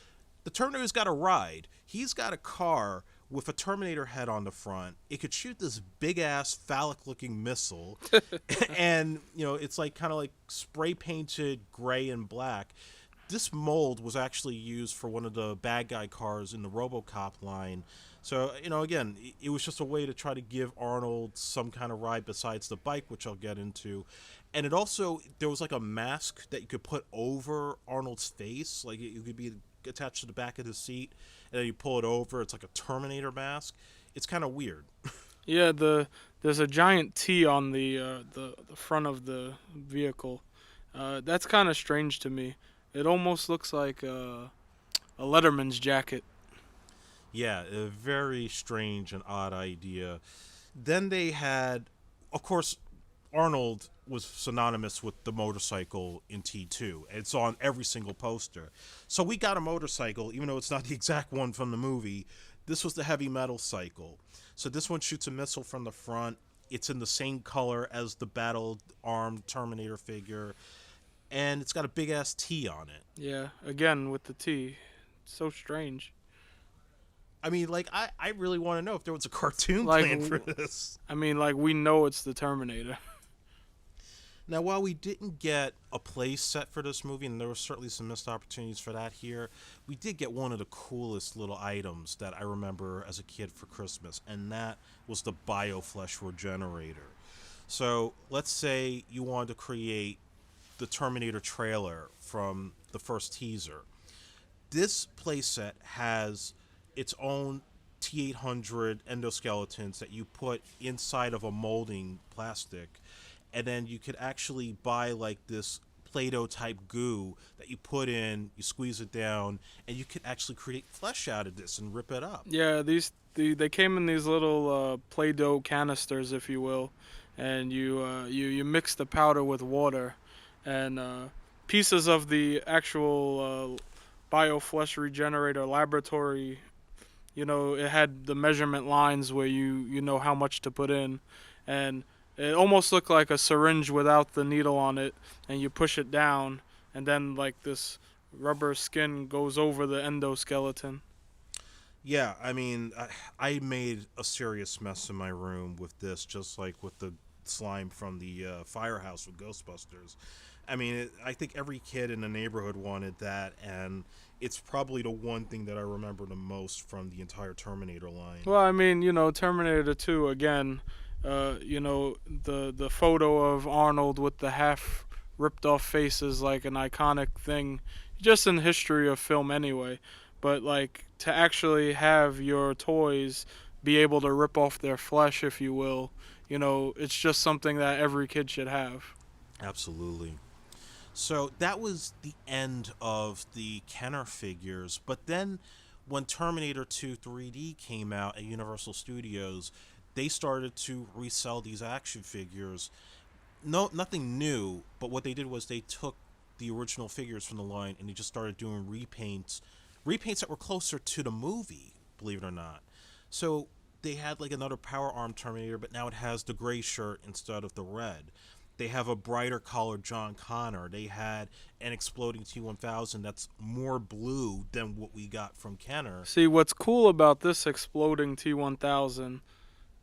Speaker 1: the Terminator's got a ride. He's got a car with a Terminator head on the front. It could shoot this big ass phallic looking missile, and it's like kind of like spray painted gray and black. This mold was actually used for one of the bad guy cars in the RoboCop line. So, again, it was just a way to try to give Arnold some kind of ride besides the bike, which I'll get into. And there was like a mask that you could put over Arnold's face. Like it could be attached to the back of the seat, and then you pull it over. It's like a Terminator mask. It's kind of weird.
Speaker 2: Yeah, there's a giant T on the front of the vehicle. That's kind of strange to me. It almost looks like a Letterman's jacket.
Speaker 1: Yeah, a very strange and odd idea. Then they had, of course, Arnold was synonymous with the motorcycle in T2. It's on every single poster. So we got a motorcycle, even though it's not the exact one from the movie. This was the heavy metal cycle. So this one shoots a missile from the front. It's in the same color as the battle-armed Terminator figure. And it's got a big-ass T on it.
Speaker 2: Yeah, again with the T. It's so strange.
Speaker 1: I mean, like, I really want to know if there was a cartoon plan for this.
Speaker 2: I mean, like, we know it's the Terminator.
Speaker 1: Now, while we didn't get a play set for this movie, and there were certainly some missed opportunities for that here, we did get one of the coolest little items that I remember as a kid for Christmas, and that was the BioFlesh Regenerator. So, let's say you wanted to create the Terminator trailer from the first teaser. This playset has its own T-800 endoskeletons that you put inside of a molding plastic, and then you could actually buy like this Play-Doh type goo that you put in, you squeeze it down, and you could actually create flesh out of this and rip it up.
Speaker 2: Yeah, they came in these little Play-Doh canisters, if you will, and you mix the powder with water, and pieces of the actual bioflesh regenerator laboratory. It had the measurement lines where you know how much to put in, and it almost looked like a syringe without the needle on it, and you push it down, and then like this rubber skin goes over the endoskeleton.
Speaker 1: Yeah, I mean, I made a serious mess in my room with this, just like with the slime from the firehouse with Ghostbusters. I mean, I think every kid in the neighborhood wanted that, and it's probably the one thing that I remember the most from the entire Terminator line.
Speaker 2: Well, I mean, Terminator 2 again. The photo of Arnold with the half ripped off face is like an iconic thing, just in history of film anyway. But like to actually have your toys be able to rip off their flesh, if you will, it's just something that every kid should have.
Speaker 1: Absolutely. So that was the end of the Kenner figures, but then when Terminator 2 3D came out at Universal Studios, they started to resell these action figures. No, nothing new, but what they did was they took the original figures from the line and they just started doing repaints that were closer to the movie, believe it or not. So they had like another Power Arm Terminator, but now it has the gray shirt instead of the red. They have a brighter colored John Connor. They had an exploding T1000 that's more blue than what we got from Kenner.
Speaker 2: See, what's cool about this exploding T1000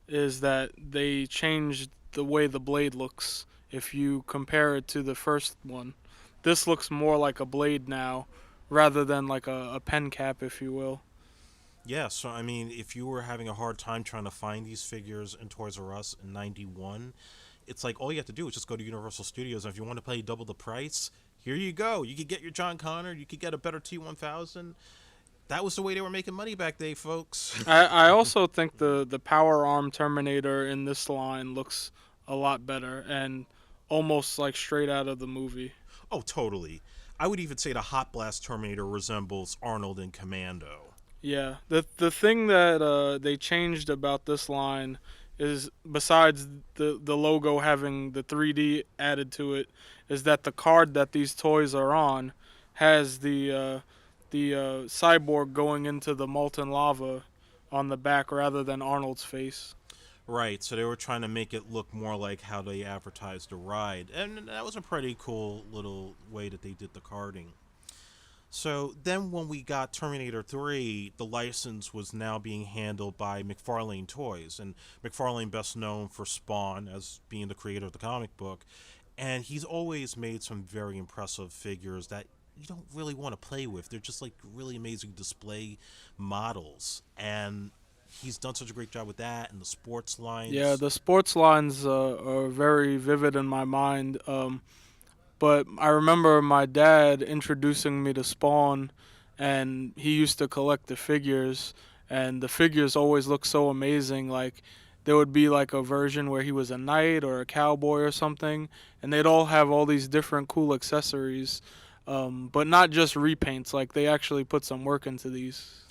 Speaker 2: is that they changed the way the blade looks. If you compare it to the first one, this looks more like a blade now rather than like a pen cap, if you will.
Speaker 1: Yeah, so I mean, if you were having a hard time trying to find these figures in Toys R Us in '91, it's like all you have to do is just go to Universal Studios. And if you want to pay double the price, here you go. You could get your John Connor. You could get a better T1000. That was the way they were making money back then, folks.
Speaker 2: I also think the Power Arm Terminator in this line looks a lot better and almost like straight out of the movie.
Speaker 1: Oh, totally. I would even say the Hot Blast Terminator resembles Arnold in Commando.
Speaker 2: Yeah, the thing that they changed about this line is besides the logo having the 3D added to it, is that the card that these toys are on has the cyborg going into the molten lava on the back rather than Arnold's face.
Speaker 1: Right, so they were trying to make it look more like how they advertised the ride. And that was a pretty cool little way that they did the carding. So then when we got Terminator 3, the license was now being handled by McFarlane Toys. And McFarlane best known for Spawn as being the creator of the comic book. And he's always made some very impressive figures that you don't really want to play with. They're just like really amazing display models. And he's done such a great job with that and the sports lines.
Speaker 2: Yeah, the sports lines are very vivid in my mind. But I remember my dad introducing me to Spawn, and he used to collect the figures, and the figures always looked so amazing. Like there would be like a version where he was a knight or a cowboy or something, and they'd all have all these different cool accessories, but not just repaints. Like they actually put some work into these.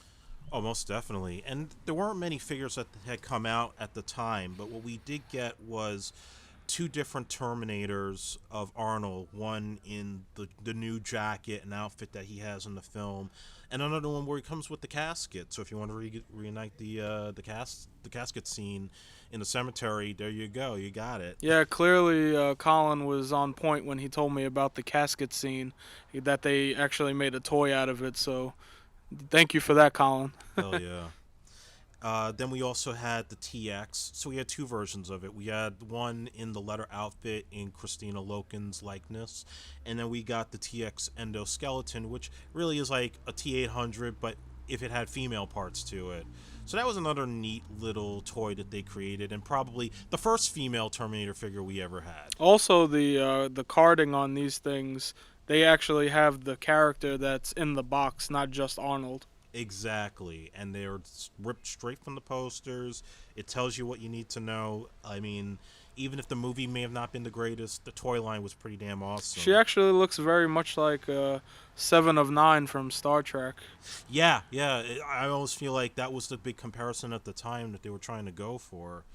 Speaker 1: Oh, most definitely. And there weren't many figures that had come out at the time, but what we did get was two different Terminators of Arnold, one in the new jacket and outfit that he has in the film, and another one where he comes with the casket. So if you want to reunite the casket scene in the cemetery, there you go, you got it.
Speaker 2: Yeah, clearly Colin was on point when he told me about the casket scene, that they actually made a toy out of it. So thank you for that, Colin.
Speaker 1: Hell yeah. Then we also had the TX. So we had two versions of it. We had one in the leather outfit in Christina Loken's likeness, and then we got the TX endoskeleton, which really is like a T800, but if it had female parts to it. So that was another neat little toy that they created, and probably the first female Terminator figure we ever had.
Speaker 2: Also, the carding on these things, they actually have the character that's in the box, not just Arnold.
Speaker 1: Exactly, and they're ripped straight from the posters. It tells you what you need to know. I mean, even if the movie may have not been the greatest, the toy line was pretty damn
Speaker 2: She
Speaker 1: awesome.
Speaker 2: actually looks very much like Seven of Nine from Star Trek.
Speaker 1: Yeah, yeah, I always feel like that was the big comparison at the time that they were trying to go for.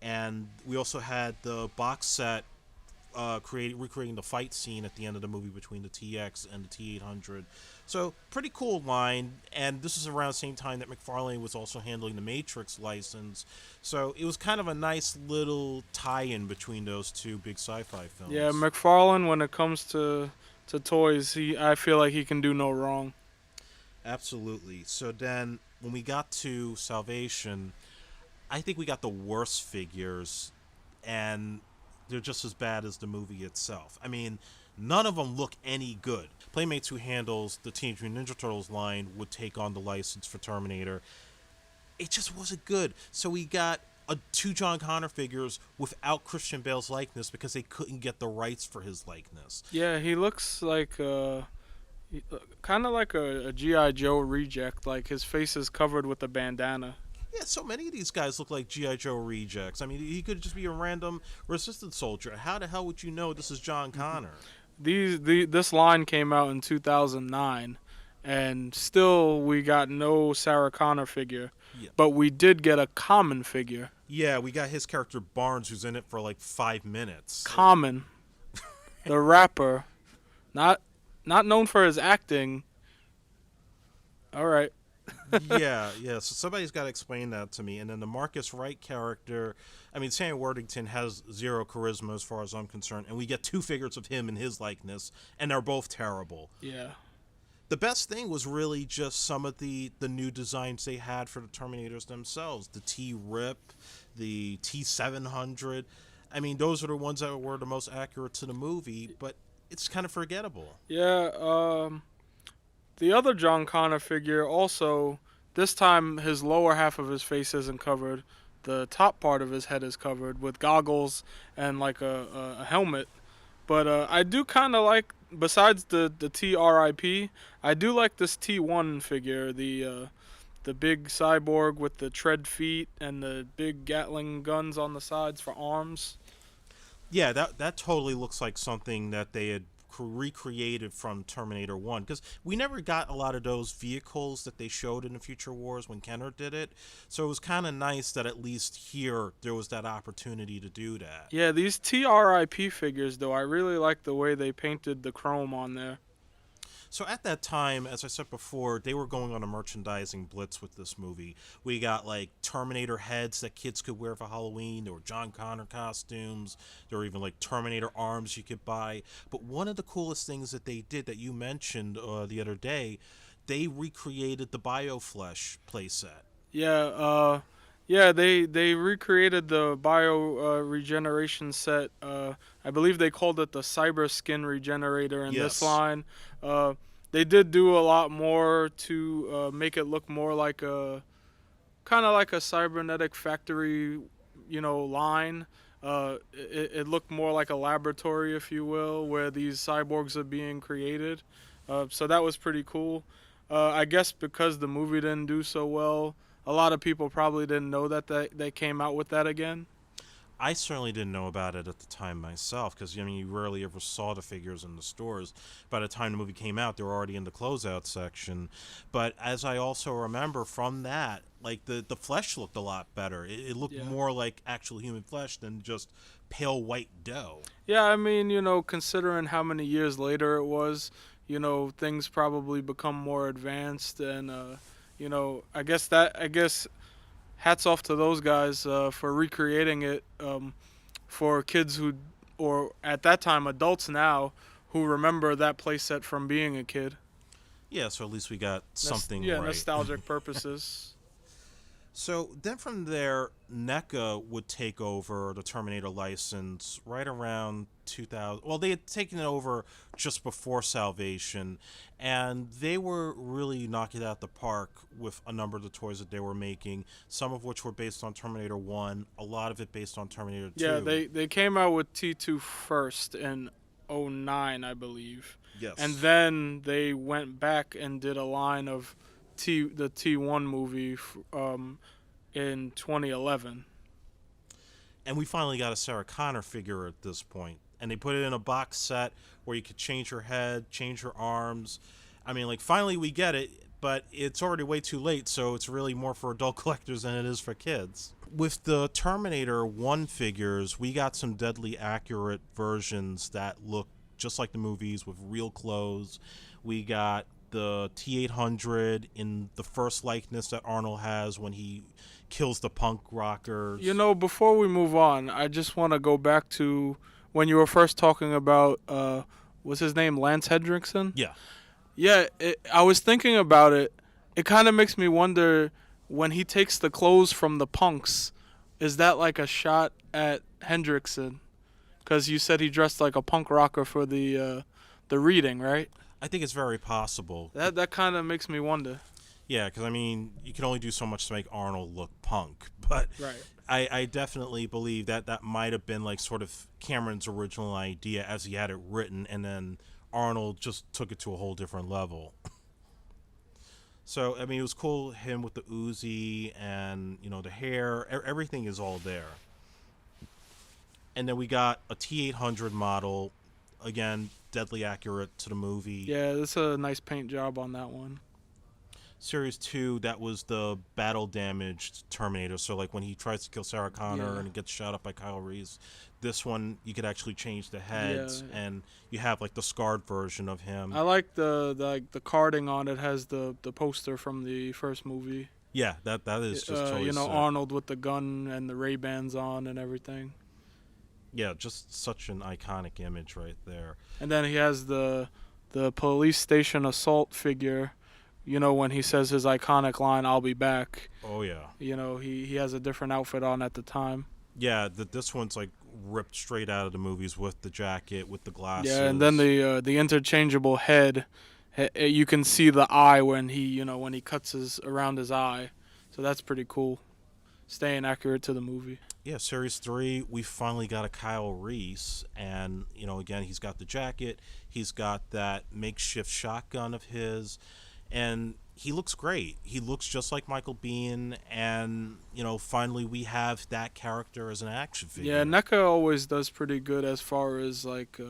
Speaker 1: And we also had the box set recreating the fight scene at the end of the movie between the TX and the T800. So pretty cool line, and this is around the same time that McFarlane was also handling the Matrix license. So it was kind of a nice little tie-in between those two big sci-fi
Speaker 2: Yeah,
Speaker 1: films.
Speaker 2: McFarlane, when it comes to toys, I feel like he can do no wrong.
Speaker 1: Absolutely. So then when we got to Salvation, I think we got the worst figures, and they're just as bad as the movie itself. I mean, none of them look any good. Playmates, who handles the Teenage Mutant Ninja Turtles line, would take on the license for Terminator. It just wasn't good. So we got two John Connor figures without Christian Bale's likeness because they couldn't get the rights for his likeness.
Speaker 2: Yeah, he looks like kind of like a GI Joe reject. Like his face is covered with a bandana.
Speaker 1: Yeah, so many of these guys look like G.I. Joe rejects. I mean, he could just be a random resistance soldier. How the hell would you know this is John Connor?
Speaker 2: This line came out in 2009, and still we got no Sarah Connor figure,
Speaker 1: Yeah.
Speaker 2: but we did get a Common figure.
Speaker 1: Yeah, we got his character Barnes, who's in it for like 5 minutes.
Speaker 2: Common, the rapper, not not known for his acting. All right.
Speaker 1: Yeah, yeah. So somebody's got to explain that to me. And then the Marcus Wright character, I mean, Sam Worthington has zero charisma as far as I'm concerned, and we get two figures of him in his likeness, and they're both terrible.
Speaker 2: Yeah.
Speaker 1: The best thing was really just some of the new designs they had for the Terminators themselves. The T-Rip, the T-700. I mean, those are the ones that were the most accurate to the movie, but it's kind of forgettable.
Speaker 2: Yeah. The other John Connor figure also, this time his lower half of his face isn't covered. The top part of his head is covered with goggles and like a helmet. But I do kind of like, besides the TRIP, I do like this T1 figure, the big cyborg with the tread feet and the big Gatling guns on the sides for arms.
Speaker 1: Yeah, that totally looks like something that they had recreated from Terminator 1, because we never got a lot of those vehicles that they showed in the Future Wars when Kenner did it. So it was kind of nice that at least here there was that opportunity to do that.
Speaker 2: Yeah, these TRIP figures, though, I really like the way they painted the chrome on there.
Speaker 1: So at that time, as I said before, they were going on a merchandising blitz with this movie. We got like Terminator heads that kids could wear for Halloween. There were John Connor costumes. There were even like Terminator arms you could buy. But one of the coolest things that they did that you mentioned the other day, they recreated the BioFlesh playset.
Speaker 2: Yeah, they recreated the bio regeneration set. I believe they called it the Cyber Skin Regenerator in this
Speaker 1: Yes.
Speaker 2: line. They did do a lot more to make it look more like a kind of like a cybernetic factory, line. It looked more like a laboratory, if you will, where these cyborgs are being created. So that was pretty cool. I guess because the movie didn't do so well, a lot of people probably didn't know that they came out with that again.
Speaker 1: I certainly didn't know about it at the time myself, because I mean you rarely ever saw the figures in the stores. By the time the movie came out, they were already in the closeout section. But as I also remember from that, like the flesh looked a lot better. It looked
Speaker 2: Yeah.
Speaker 1: more like actual human flesh than just pale white dough.
Speaker 2: Yeah, I mean, considering how many years later it was, things probably become more advanced, and I guess hats off to those guys for recreating it for kids who, or at that time adults now, who remember that playset from being a kid.
Speaker 1: Yeah, so at least we got something
Speaker 2: Yeah,
Speaker 1: right.
Speaker 2: nostalgic purposes.
Speaker 1: So then from there, NECA would take over the Terminator license right around 2000. Well, they had taken it over just before Salvation, and they were really knocking it out the park with a number of the toys that they were making, some of which were based on Terminator 1, a lot of it based on Terminator 2.
Speaker 2: Yeah, they came out with T2 first in '09, I believe.
Speaker 1: Yes.
Speaker 2: And then they went back and did a line of the T1 movie in 2011.
Speaker 1: And we finally got a Sarah Connor figure at this point. And they put it in a box set where you could change her head, change her arms. I mean, like, finally we get it, but it's already way too late, so it's really more for adult collectors than it is for kids. With the Terminator 1 figures, we got some deadly accurate versions that look just like the movies with real clothes. We got the T-800 in the first likeness that Arnold has when he kills the punk rockers.
Speaker 2: You know, before we move on, I just want to go back to when you were first talking about, what's his name, Lance Hendrickson?
Speaker 1: Yeah.
Speaker 2: Yeah, I was thinking about it. It kind of makes me wonder, when he takes the clothes from the punks, is that like a shot at Hendrickson? Because you said he dressed like a punk rocker for the reading, right?
Speaker 1: I think it's very possible.
Speaker 2: That kind of makes me wonder.
Speaker 1: Yeah, because, I mean, you can only do so much to make Arnold look punk. But
Speaker 2: Right.
Speaker 1: I definitely believe that might have been, like, sort of Cameron's original idea as he had it written, and then Arnold just took it to a whole different level. So, I mean, it was cool, him with the Uzi and, you know, the hair. Everything is all there. And then we got a T-800 model, again, deadly accurate to the movie.
Speaker 2: Yeah, that's a nice paint job on that one.
Speaker 1: Series 2, that was the battle damaged Terminator. So, like, when he tries to kill Sarah Connor
Speaker 2: Yeah.
Speaker 1: and he gets shot up by Kyle Reese, this one you could actually change the heads,
Speaker 2: Yeah.
Speaker 1: and you have, like, the scarred version of him.
Speaker 2: I like the carding on it has the poster from the first movie.
Speaker 1: Yeah, that is just totally
Speaker 2: you know,
Speaker 1: sick.
Speaker 2: Arnold with the gun and the Ray-Bans on and everything.
Speaker 1: Yeah, just such an iconic image right there.
Speaker 2: And then he has the police station assault figure. You know, when he says his iconic line, "I'll be back."
Speaker 1: Oh yeah.
Speaker 2: You know, he has a different outfit on at the time.
Speaker 1: Yeah, this one's like ripped straight out of the movies with the jacket, with the glasses.
Speaker 2: Yeah, and then the interchangeable head, you can see the eye when he cuts around his eye. So that's pretty cool. Staying accurate to the movie.
Speaker 1: Yeah, Series 3, we finally got a Kyle Reese, and, you know, again, he's got the jacket, he's got that makeshift shotgun of his, and he looks great. He looks just like Michael Biehn, and, you know, finally we have that character as an action figure.
Speaker 2: Yeah, NECA always does pretty good as far as, like,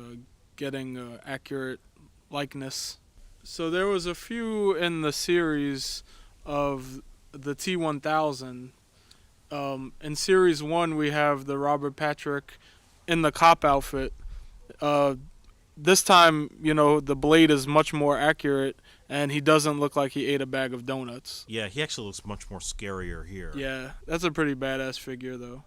Speaker 2: getting accurate likeness. So there was a few in the series of the T-1000. In Series 1, we have the Robert Patrick in the cop outfit. This time, you know, the blade is much more accurate, and he doesn't look like he ate a bag of donuts.
Speaker 1: Yeah, he actually looks much more scarier here.
Speaker 2: Yeah, that's a pretty badass figure, though.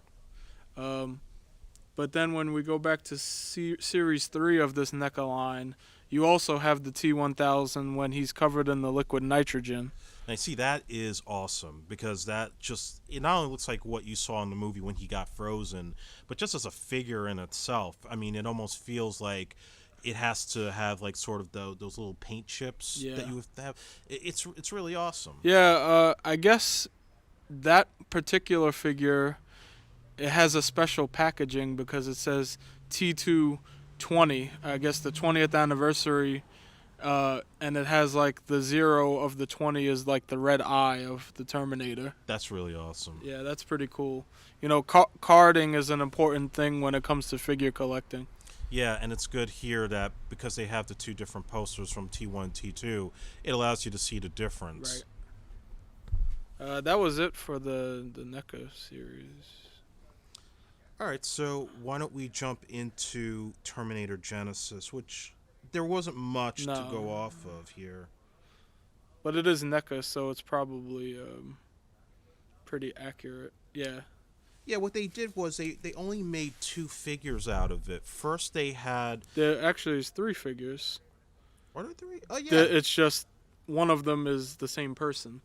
Speaker 2: But then when we go back to Series 3 of this NECA line, you also have the T-1000 when he's covered in the liquid nitrogen.
Speaker 1: And I see that is awesome, because that just, it not only looks like what you saw in the movie when he got frozen, but just as a figure in itself, I mean, it almost feels like it has to have, like, sort of those little paint chips that you have to have. It's really awesome.
Speaker 2: Yeah, I guess that particular figure, it has a special packaging because it says T220. I guess the 20th anniversary, and it has, like, the 0 of the 20 is like the red eye of the Terminator.
Speaker 1: That's really awesome.
Speaker 2: Yeah, that's pretty cool. You know, carding is an important thing when it comes to figure collecting.
Speaker 1: Yeah, and it's good here that because they have the two different posters from T1 and T2, it allows you to see the difference.
Speaker 2: Right. That was it for the NECA series.
Speaker 1: All right, so why don't we jump into Terminator Genesis, which there wasn't much to go off of here.
Speaker 2: But it is NECA, so it's probably pretty accurate. Yeah.
Speaker 1: Yeah, what they did was they only made 2 figures out of it. First they had...
Speaker 2: There actually is 3 figures.
Speaker 1: Are there 3? Oh, yeah.
Speaker 2: It's just one of them is the same person.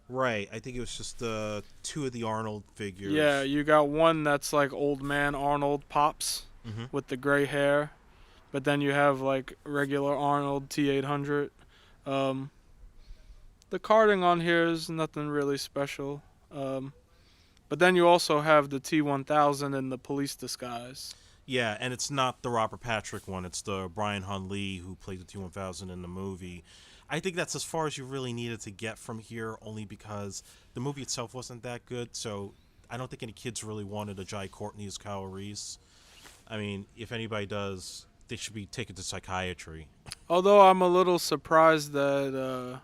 Speaker 1: Right. I think it was just 2 of the Arnold figures.
Speaker 2: Yeah, you got one that's like old man Arnold Pops with the gray hair. But then you have, like, regular Arnold T-800. The carding on here is nothing really special. But then you also have the T-1000 in the police disguise.
Speaker 1: Yeah, and it's not the Robert Patrick one. It's the Brian Hun Lee who played the T-1000 in the movie. I think that's as far as you really needed to get from here, only because the movie itself wasn't that good. So I don't think any kids really wanted a Jai Courtney as Kyle Reese. I mean, if anybody does, they should be taken to psychiatry.
Speaker 2: Although I'm a little surprised that,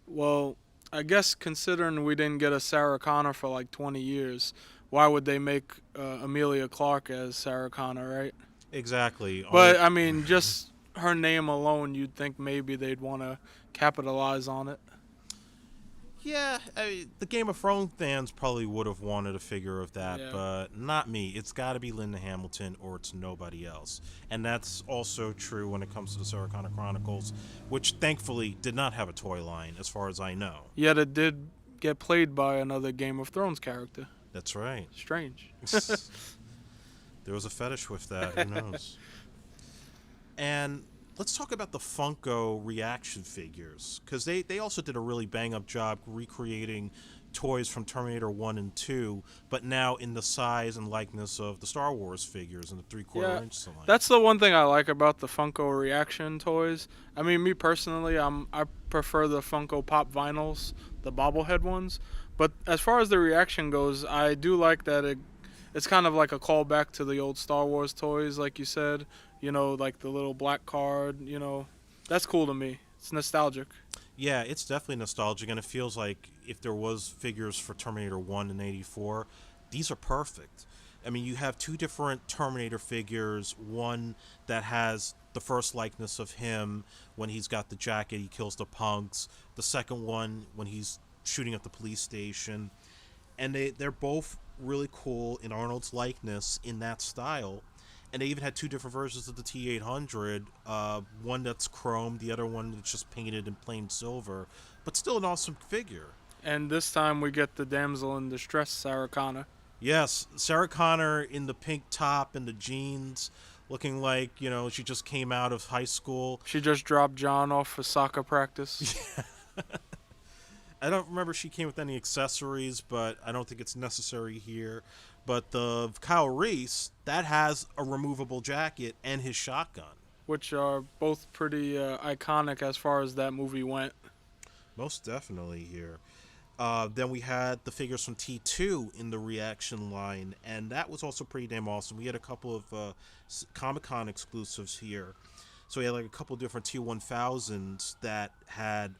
Speaker 2: well, I guess considering we didn't get a Sarah Connor for like 20 years, why would they make Amelia Clark as Sarah Connor, right?
Speaker 1: Exactly.
Speaker 2: But
Speaker 1: Only
Speaker 2: I mean, just her name alone, you'd think maybe they'd want to capitalize on it.
Speaker 1: yeah, I mean, the Game of Thrones fans probably would have wanted a figure of that,
Speaker 2: Yeah.
Speaker 1: but not me. It's got to be Linda Hamilton or it's nobody else. And that's also true when it comes to the Sarah Connor Chronicles, which thankfully did not have a toy line, as far as I know.
Speaker 2: Yet it did get played by another Game of Thrones character.
Speaker 1: That's right.
Speaker 2: Strange.
Speaker 1: There was a fetish with that. Who knows? And let's talk about the Funko reaction figures, because they also did a really bang up job recreating toys from Terminator 1 and 2, but now in the size and likeness of the Star Wars figures in the 3/4
Speaker 2: Yeah,
Speaker 1: inch line.
Speaker 2: that's the one thing I like about the Funko reaction toys. I mean, me personally, I prefer the Funko Pop vinyls, the bobblehead ones. But as far as the reaction goes, I do like that it's kind of like a callback to the old Star Wars toys, like you said. You know, like the little black card. You know, that's cool to me. It's nostalgic.
Speaker 1: Yeah, it's definitely nostalgic, and it feels like if there was figures for Terminator 1 and 84, these are perfect. I mean, you have two different Terminator figures, one that has the first likeness of him when he's got the jacket, he kills the punks, the second one when he's shooting at the police station, and they're both really cool in Arnold's likeness in that style. And they even had two different versions of the T800. One that's chrome, the other one that's just painted in plain silver, but still an awesome figure.
Speaker 2: And this time we get the damsel in distress, Sarah Connor.
Speaker 1: Yes, Sarah Connor in the pink top and the jeans, looking like, she just came out of high school.
Speaker 2: She just dropped John off for soccer practice.
Speaker 1: I don't remember she came with any accessories, but I don't think it's necessary here. But the Kyle Reese, that has a removable jacket and his shotgun.
Speaker 2: Which are both pretty iconic as far as that movie went.
Speaker 1: Most definitely here. Then we had the figures from T2 in the reaction line, and that was also pretty damn awesome. We had a couple of Comic-Con exclusives here. So we had like a couple of different T1000s that had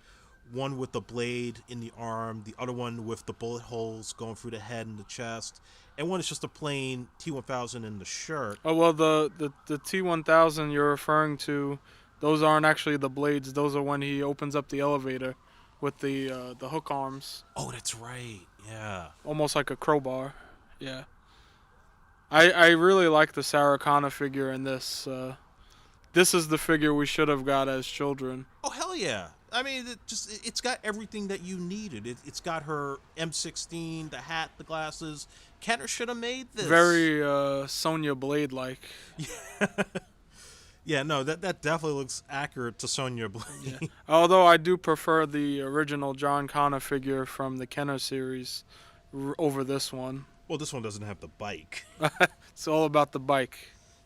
Speaker 1: one with the blade in the arm, the other one with the bullet holes going through the head and the chest, and one is just a plain T1000 in the shirt.
Speaker 2: Oh, well, the T1000 you're referring to, those aren't actually the blades. Those are when he opens up the elevator with the hook arms.
Speaker 1: Oh, that's right. Yeah.
Speaker 2: Almost like a crowbar. Yeah. I really like the Sarah Connor figure in this. This is the figure we should have got as children.
Speaker 1: Oh, hell yeah. I mean, it's got everything that you needed. It's got her M16, the hat, the glasses. Kenner should have made this.
Speaker 2: Very Sonya Blade-like.
Speaker 1: Yeah, no, that definitely looks accurate to Sonya Blade.
Speaker 2: Yeah. Although I do prefer the original John Connor figure from the Kenner series over this one.
Speaker 1: Well, this one doesn't have the bike.
Speaker 2: It's all about the bike.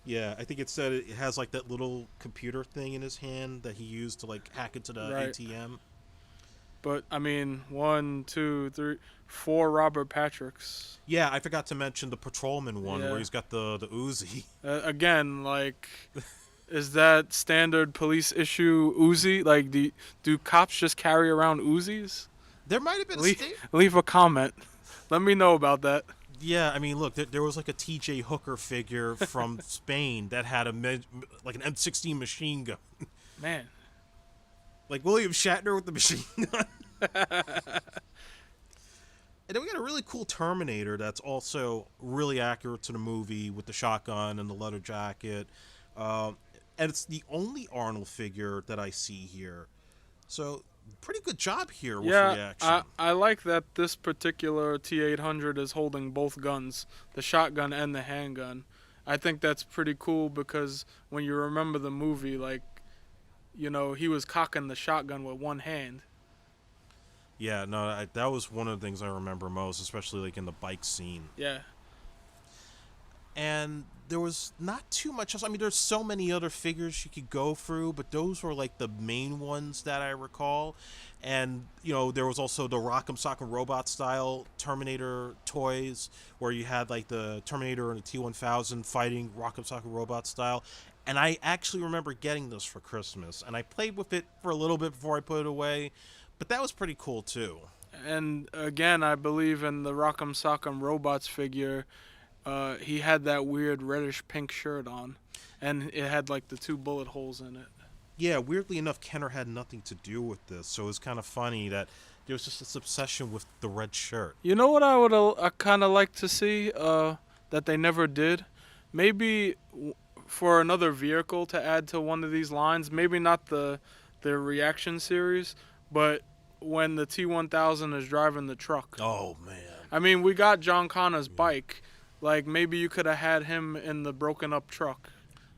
Speaker 1: Yeah, I think it said it has like that little computer thing in his hand that he used to like hack into the
Speaker 2: Right.
Speaker 1: ATM.
Speaker 2: But I mean, 1, 2, 3, 4 Robert Patricks.
Speaker 1: Yeah, I forgot to mention the patrolman one
Speaker 2: Yeah.
Speaker 1: where he's got the Uzi.
Speaker 2: Again, like, is that standard police issue Uzi? Like, do cops just carry around Uzis?
Speaker 1: There might have been a
Speaker 2: Leave a comment. Let me know about that.
Speaker 1: Yeah, I mean, look, there was like a TJ Hooker figure from Spain that had like an M16 machine gun.
Speaker 2: Man.
Speaker 1: Like William Shatner with the machine gun. And then we got a really cool Terminator that's also really accurate to the movie with the shotgun and the leather jacket. And it's the only Arnold figure that I see here. So, pretty good job here with reaction.
Speaker 2: I like that this particular T800 is holding both guns, the shotgun and the handgun. I think that's pretty cool because when you remember the movie, like, he was cocking the shotgun with one hand.
Speaker 1: Yeah, no, that was one of the things I remember most, especially like in the bike scene.
Speaker 2: Yeah.
Speaker 1: And there was not too much else. I mean, there's so many other figures you could go through, but those were like the main ones that I recall. And there was also the Rock'em Sock'em Robot style Terminator toys, where you had like the Terminator and the T-1000 fighting Rock'em Sock'em Robot style. And I actually remember getting this for Christmas, and I played with it for a little bit before I put it away. But that was pretty cool too.
Speaker 2: And again, I believe in the Rock'em Sock'em Robots figure. He had that weird reddish pink shirt on, and it had like the two bullet holes in it.
Speaker 1: Yeah, weirdly enough, Kenner had nothing to do with this, so it was kind of funny that there was just this obsession with the red shirt.
Speaker 2: You know what I would kind of like to see that they never did? Maybe for another vehicle to add to one of these lines. Maybe not the reaction series, but when the T-1000 is driving the truck.
Speaker 1: Oh man!
Speaker 2: I mean, we got John Connor's bike. Like maybe you could have had him in the broken up truck.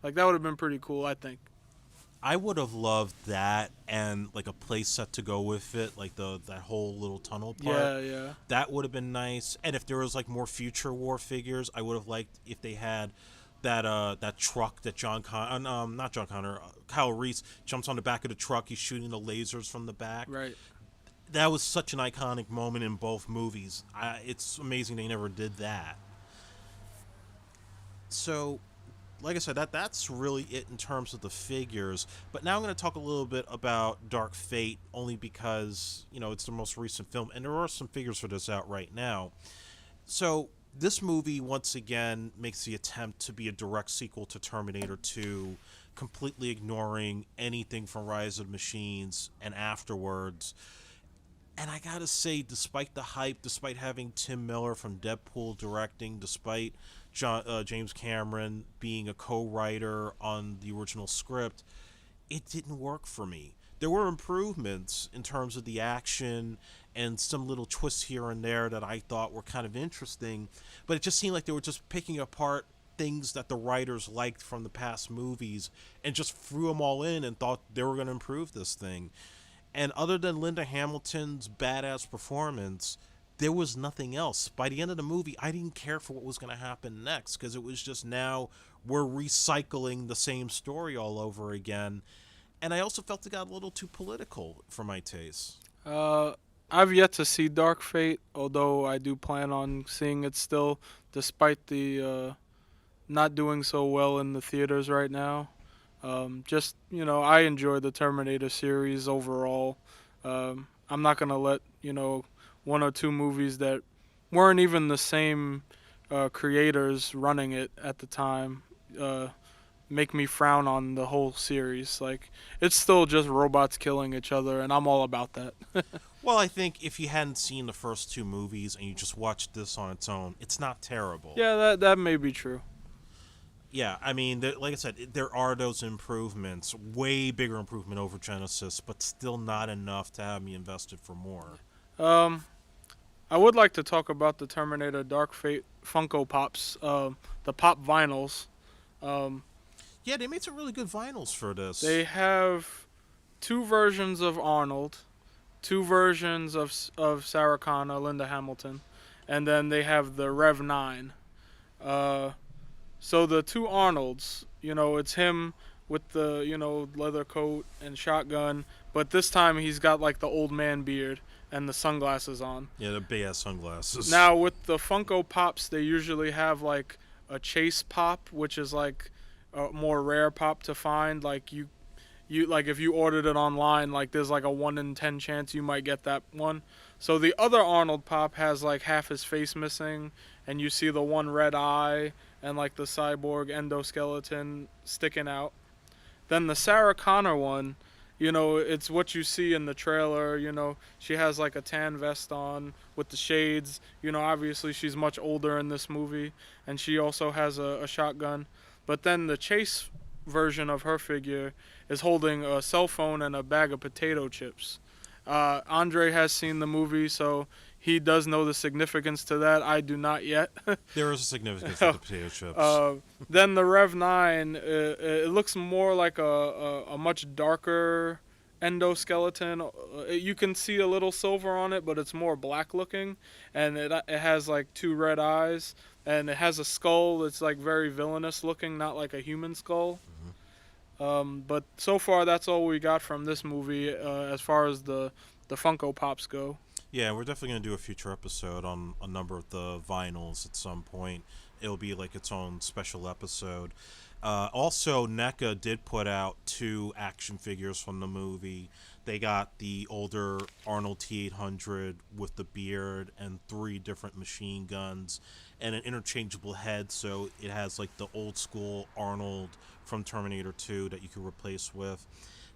Speaker 2: Like that would have been pretty cool, I think.
Speaker 1: I would have loved that and like a play set to go with it, like that whole little tunnel part.
Speaker 2: Yeah, yeah.
Speaker 1: That would have been nice. And if there was like more future war figures, I would have liked if they had that truck that not John Connor, Kyle Reese jumps on the back of the truck. He's shooting the lasers from the back.
Speaker 2: Right.
Speaker 1: That was such an iconic moment in both movies. It's amazing they never did that. So, like I said, that's really it in terms of the figures. But now I'm going to talk a little bit about Dark Fate, only because it's the most recent film, and there are some figures for this out right now. So this movie once again makes the attempt to be a direct sequel to Terminator 2, completely ignoring anything from Rise of the Machines and afterwards. And I gotta say, despite the hype, despite having Tim Miller from Deadpool directing, despite James Cameron being a co-writer on the original script, it didn't work for me. There were improvements in terms of the action and some little twists here and there that I thought were kind of interesting, but it just seemed like they were just picking apart things that the writers liked from the past movies and just threw them all in and thought they were going to improve this thing. And other than Linda Hamilton's badass performance, there was nothing else. By the end of the movie, I didn't care for what was going to happen next, because it was just now we're recycling the same story all over again. And I also felt it got a little too political for my taste.
Speaker 2: I've yet to see Dark Fate, although I do plan on seeing it still, despite the not doing so well in the theaters right now. I enjoy the Terminator series overall. I'm not going to let, one or two movies that weren't even the same creators running it at the time make me frown on the whole series. Like, it's still just robots killing each other, and I'm all about that.
Speaker 1: Well, I think if you hadn't seen the first two movies and you just watched this on its own, it's not terrible.
Speaker 2: Yeah, that may be true.
Speaker 1: Yeah, I mean, like I said, there are those improvements, way bigger improvement over Genesis, but still not enough to have me invested for more.
Speaker 2: I would like to talk about the Terminator Dark Fate Funko Pops, the pop vinyls.
Speaker 1: Yeah, they made some really good vinyls for this.
Speaker 2: They have two versions of Arnold, two versions of Sarah Connor, Linda Hamilton, and then they have the Rev 9. So the two Arnolds, it's him with the, leather coat and shotgun, but this time he's got like the old man beard and the sunglasses on.
Speaker 1: Yeah, the big ass sunglasses.
Speaker 2: Now with the Funko Pops, they usually have like a chase pop, which is like a more rare pop to find. Like you like if you ordered it online, like there's like a 1 in 10 chance you might get that one. So the other Arnold pop has like half his face missing, and you see the one red eye and like the cyborg endoskeleton sticking out. Then the Sarah Connor one, it's what you see in the trailer. She has like a tan vest on with the shades. Obviously she's much older in this movie, and she also has a shotgun. But then the chase version of her figure is holding a cell phone and a bag of potato chips. Andre has seen the movie, so he does know the significance to that. I do not yet.
Speaker 1: There is a significance to the potato chips.
Speaker 2: Then the Rev 9, it looks more like a much darker endoskeleton. You can see a little silver on it, but it's more black looking, and it has like two red eyes. and it has a skull that's like very villainous looking, not like a human skull.
Speaker 1: Mhm.
Speaker 2: But so far, that's all we got from this movie as far as the Funko Pops go.
Speaker 1: Yeah, we're definitely going to do a future episode on a number of the vinyls at some point. It'll be like its own special episode. Also, NECA did put out two action figures from the movie. They got the older Arnold T-800 with the beard and three different machine guns and an interchangeable head, so it has like the old school Arnold from Terminator 2 that you can replace with.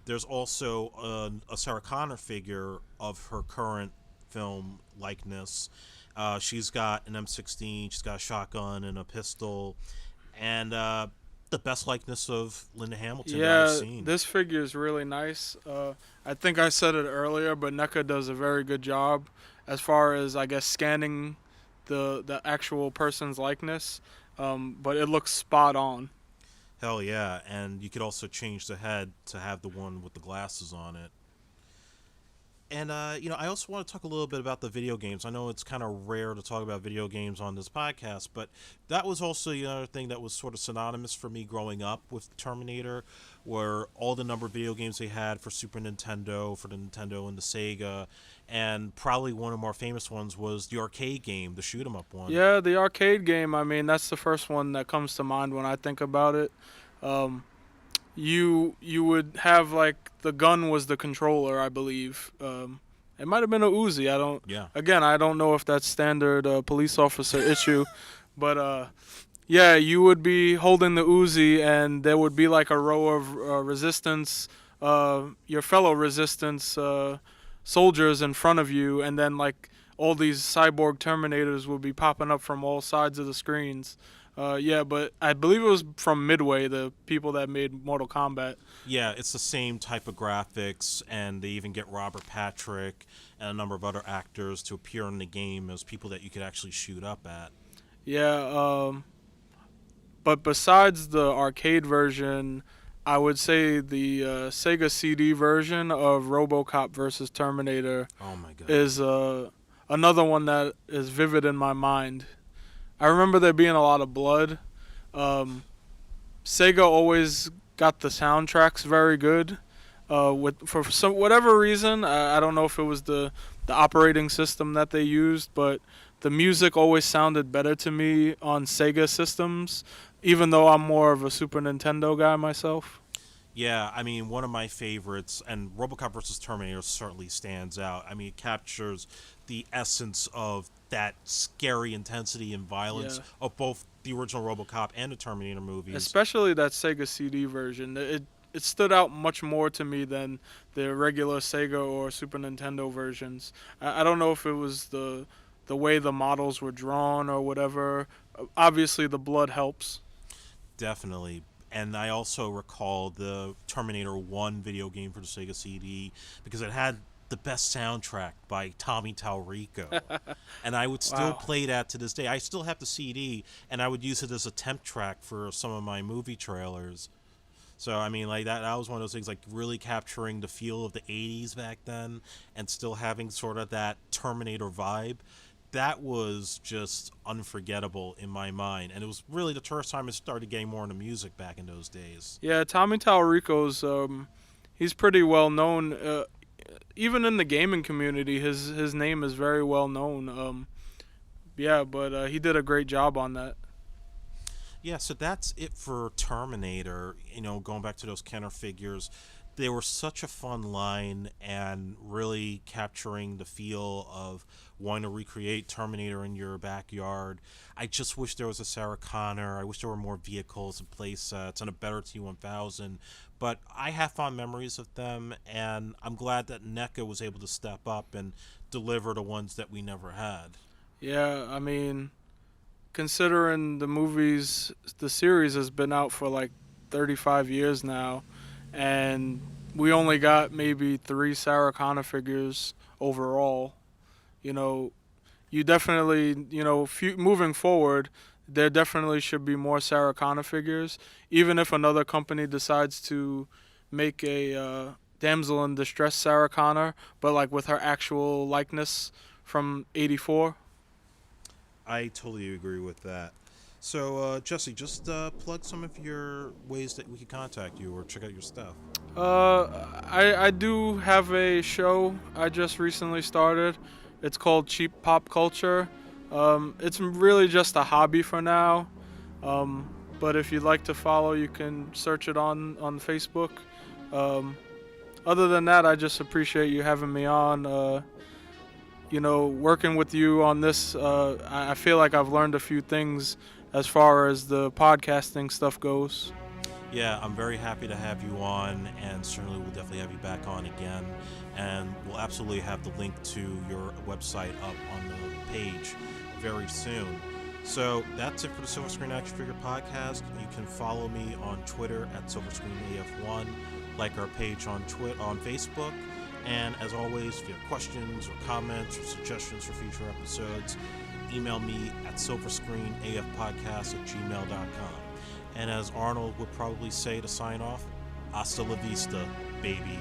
Speaker 1: There's also a Sarah Connor figure of her current film likeness. She's got an M16, she's got a shotgun and a pistol, and the best likeness of Linda Hamilton that I've
Speaker 2: Yeah,
Speaker 1: seen.
Speaker 2: this figure is really nice. I think I said it earlier, but NECA does a very good job as far as I guess scanning the actual person's likeness. But it looks spot on.
Speaker 1: Hell yeah, and you could also change the head to have the one with the glasses on it. And I also want to talk a little bit about the video games. I know it's kind of rare to talk about video games on this podcast, but that was also the other thing that was sort of synonymous for me growing up with Terminator, where all the number of video games they had for Super Nintendo, for the Nintendo and the Sega, and probably one of the more famous ones was the arcade game, the shoot 'em up one.
Speaker 2: Yeah, the arcade game. I mean, that's the first one that comes to mind when I think about it. Um, you would have like the gun was the controller, I believe. It might have been a Uzi. I don't.
Speaker 1: Yeah.
Speaker 2: Again, I don't know if that's standard police officer issue, but yeah, you would be holding the Uzi, and there would be like a row of resistance, your fellow resistance soldiers in front of you, and then like all these cyborg Terminators would be popping up from all sides of the screens. Yeah, but I believe it was from Midway, the people that made Mortal Kombat.
Speaker 1: Yeah, it's the same type of graphics, and they even get Robert Patrick and a number of other actors to appear in the game as people that you could actually shoot up at.
Speaker 2: Yeah, but besides the arcade version, I would say the Sega CD version of RoboCop versus Terminator
Speaker 1: Oh my god.
Speaker 2: is another one that is vivid in my mind. I remember there being a lot of blood. Um, Sega always got the soundtracks very good. With for some whatever reason, I don't know if it was the operating system that they used, but the music always sounded better to me on Sega systems, even though I'm more of a Super Nintendo guy myself.
Speaker 1: Yeah, I mean, one of my favorites, and RoboCop versus Terminator certainly stands out. I mean, it captures the essence of that scary intensity and violence
Speaker 2: Yeah.
Speaker 1: of both the original RoboCop and the Terminator movies.
Speaker 2: Especially that Sega CD version. It stood out much more to me than the regular Sega or Super Nintendo versions. I don't know if it was the way the models were drawn or whatever. Obviously, the blood helps.
Speaker 1: Definitely. And I also recall the Terminator 1 video game for the Sega CD because it had the best soundtrack by Tommy Talrico. And I would still
Speaker 2: Wow.
Speaker 1: play that to this day. I still have the CD, and I would use it as a temp track for some of my movie trailers. So, I mean, like, that was one of those things, like, really capturing the feel of the 80s back then and still having sort of that Terminator vibe. That was just unforgettable in my mind. And it was really the first time I started getting more into music back in those days.
Speaker 2: Yeah, Tommy Talrico's he's pretty well known. Even in the gaming community, his name is very well known. Yeah, but he did a great job on that.
Speaker 1: Yeah, so that's it for Terminator. Going back to those Kenner figures, they were such a fun line and really capturing the feel of wanting to recreate Terminator in your backyard. I just wish there was a Sarah Connor. I wish there were more vehicles and play sets and a better T-1000. But I have fond memories of them, and I'm glad that NECA was able to step up and deliver the ones that we never had.
Speaker 2: Yeah, I mean, considering the series has been out for like 35 years now, and we only got maybe 3 Sarah figures overall. You know, you definitely, moving forward, there definitely should be more Sarah Connor figures, even if another company decides to make a damsel in distress Sarah Connor, but like with her actual likeness from '84.
Speaker 1: I totally agree with that. So, Jesse, just plug some of your ways that we can contact you or check out your stuff.
Speaker 2: I do have a show I just recently started. It's called Cheap Pop Culture. It's really just a hobby for now. Um, but if you'd like to follow, you can search it on Facebook. Um, Other than that, I just appreciate you having me on. Working with you on this, I feel like I've learned a few things as far as the podcasting stuff goes.
Speaker 1: Yeah, I'm very happy to have you on, and certainly we'll definitely have you back on again. And we'll absolutely have the link to your website up on the page very soon. So that's it for the Silver Screen Action Figure Podcast. You can follow me on Twitter at SilverScreenAF1, like our page on Facebook, and as always, if you have questions or comments or suggestions for future episodes, email me at silverscreenafpodcast@gmail.com. And as Arnold would probably say to sign off, hasta la vista, baby.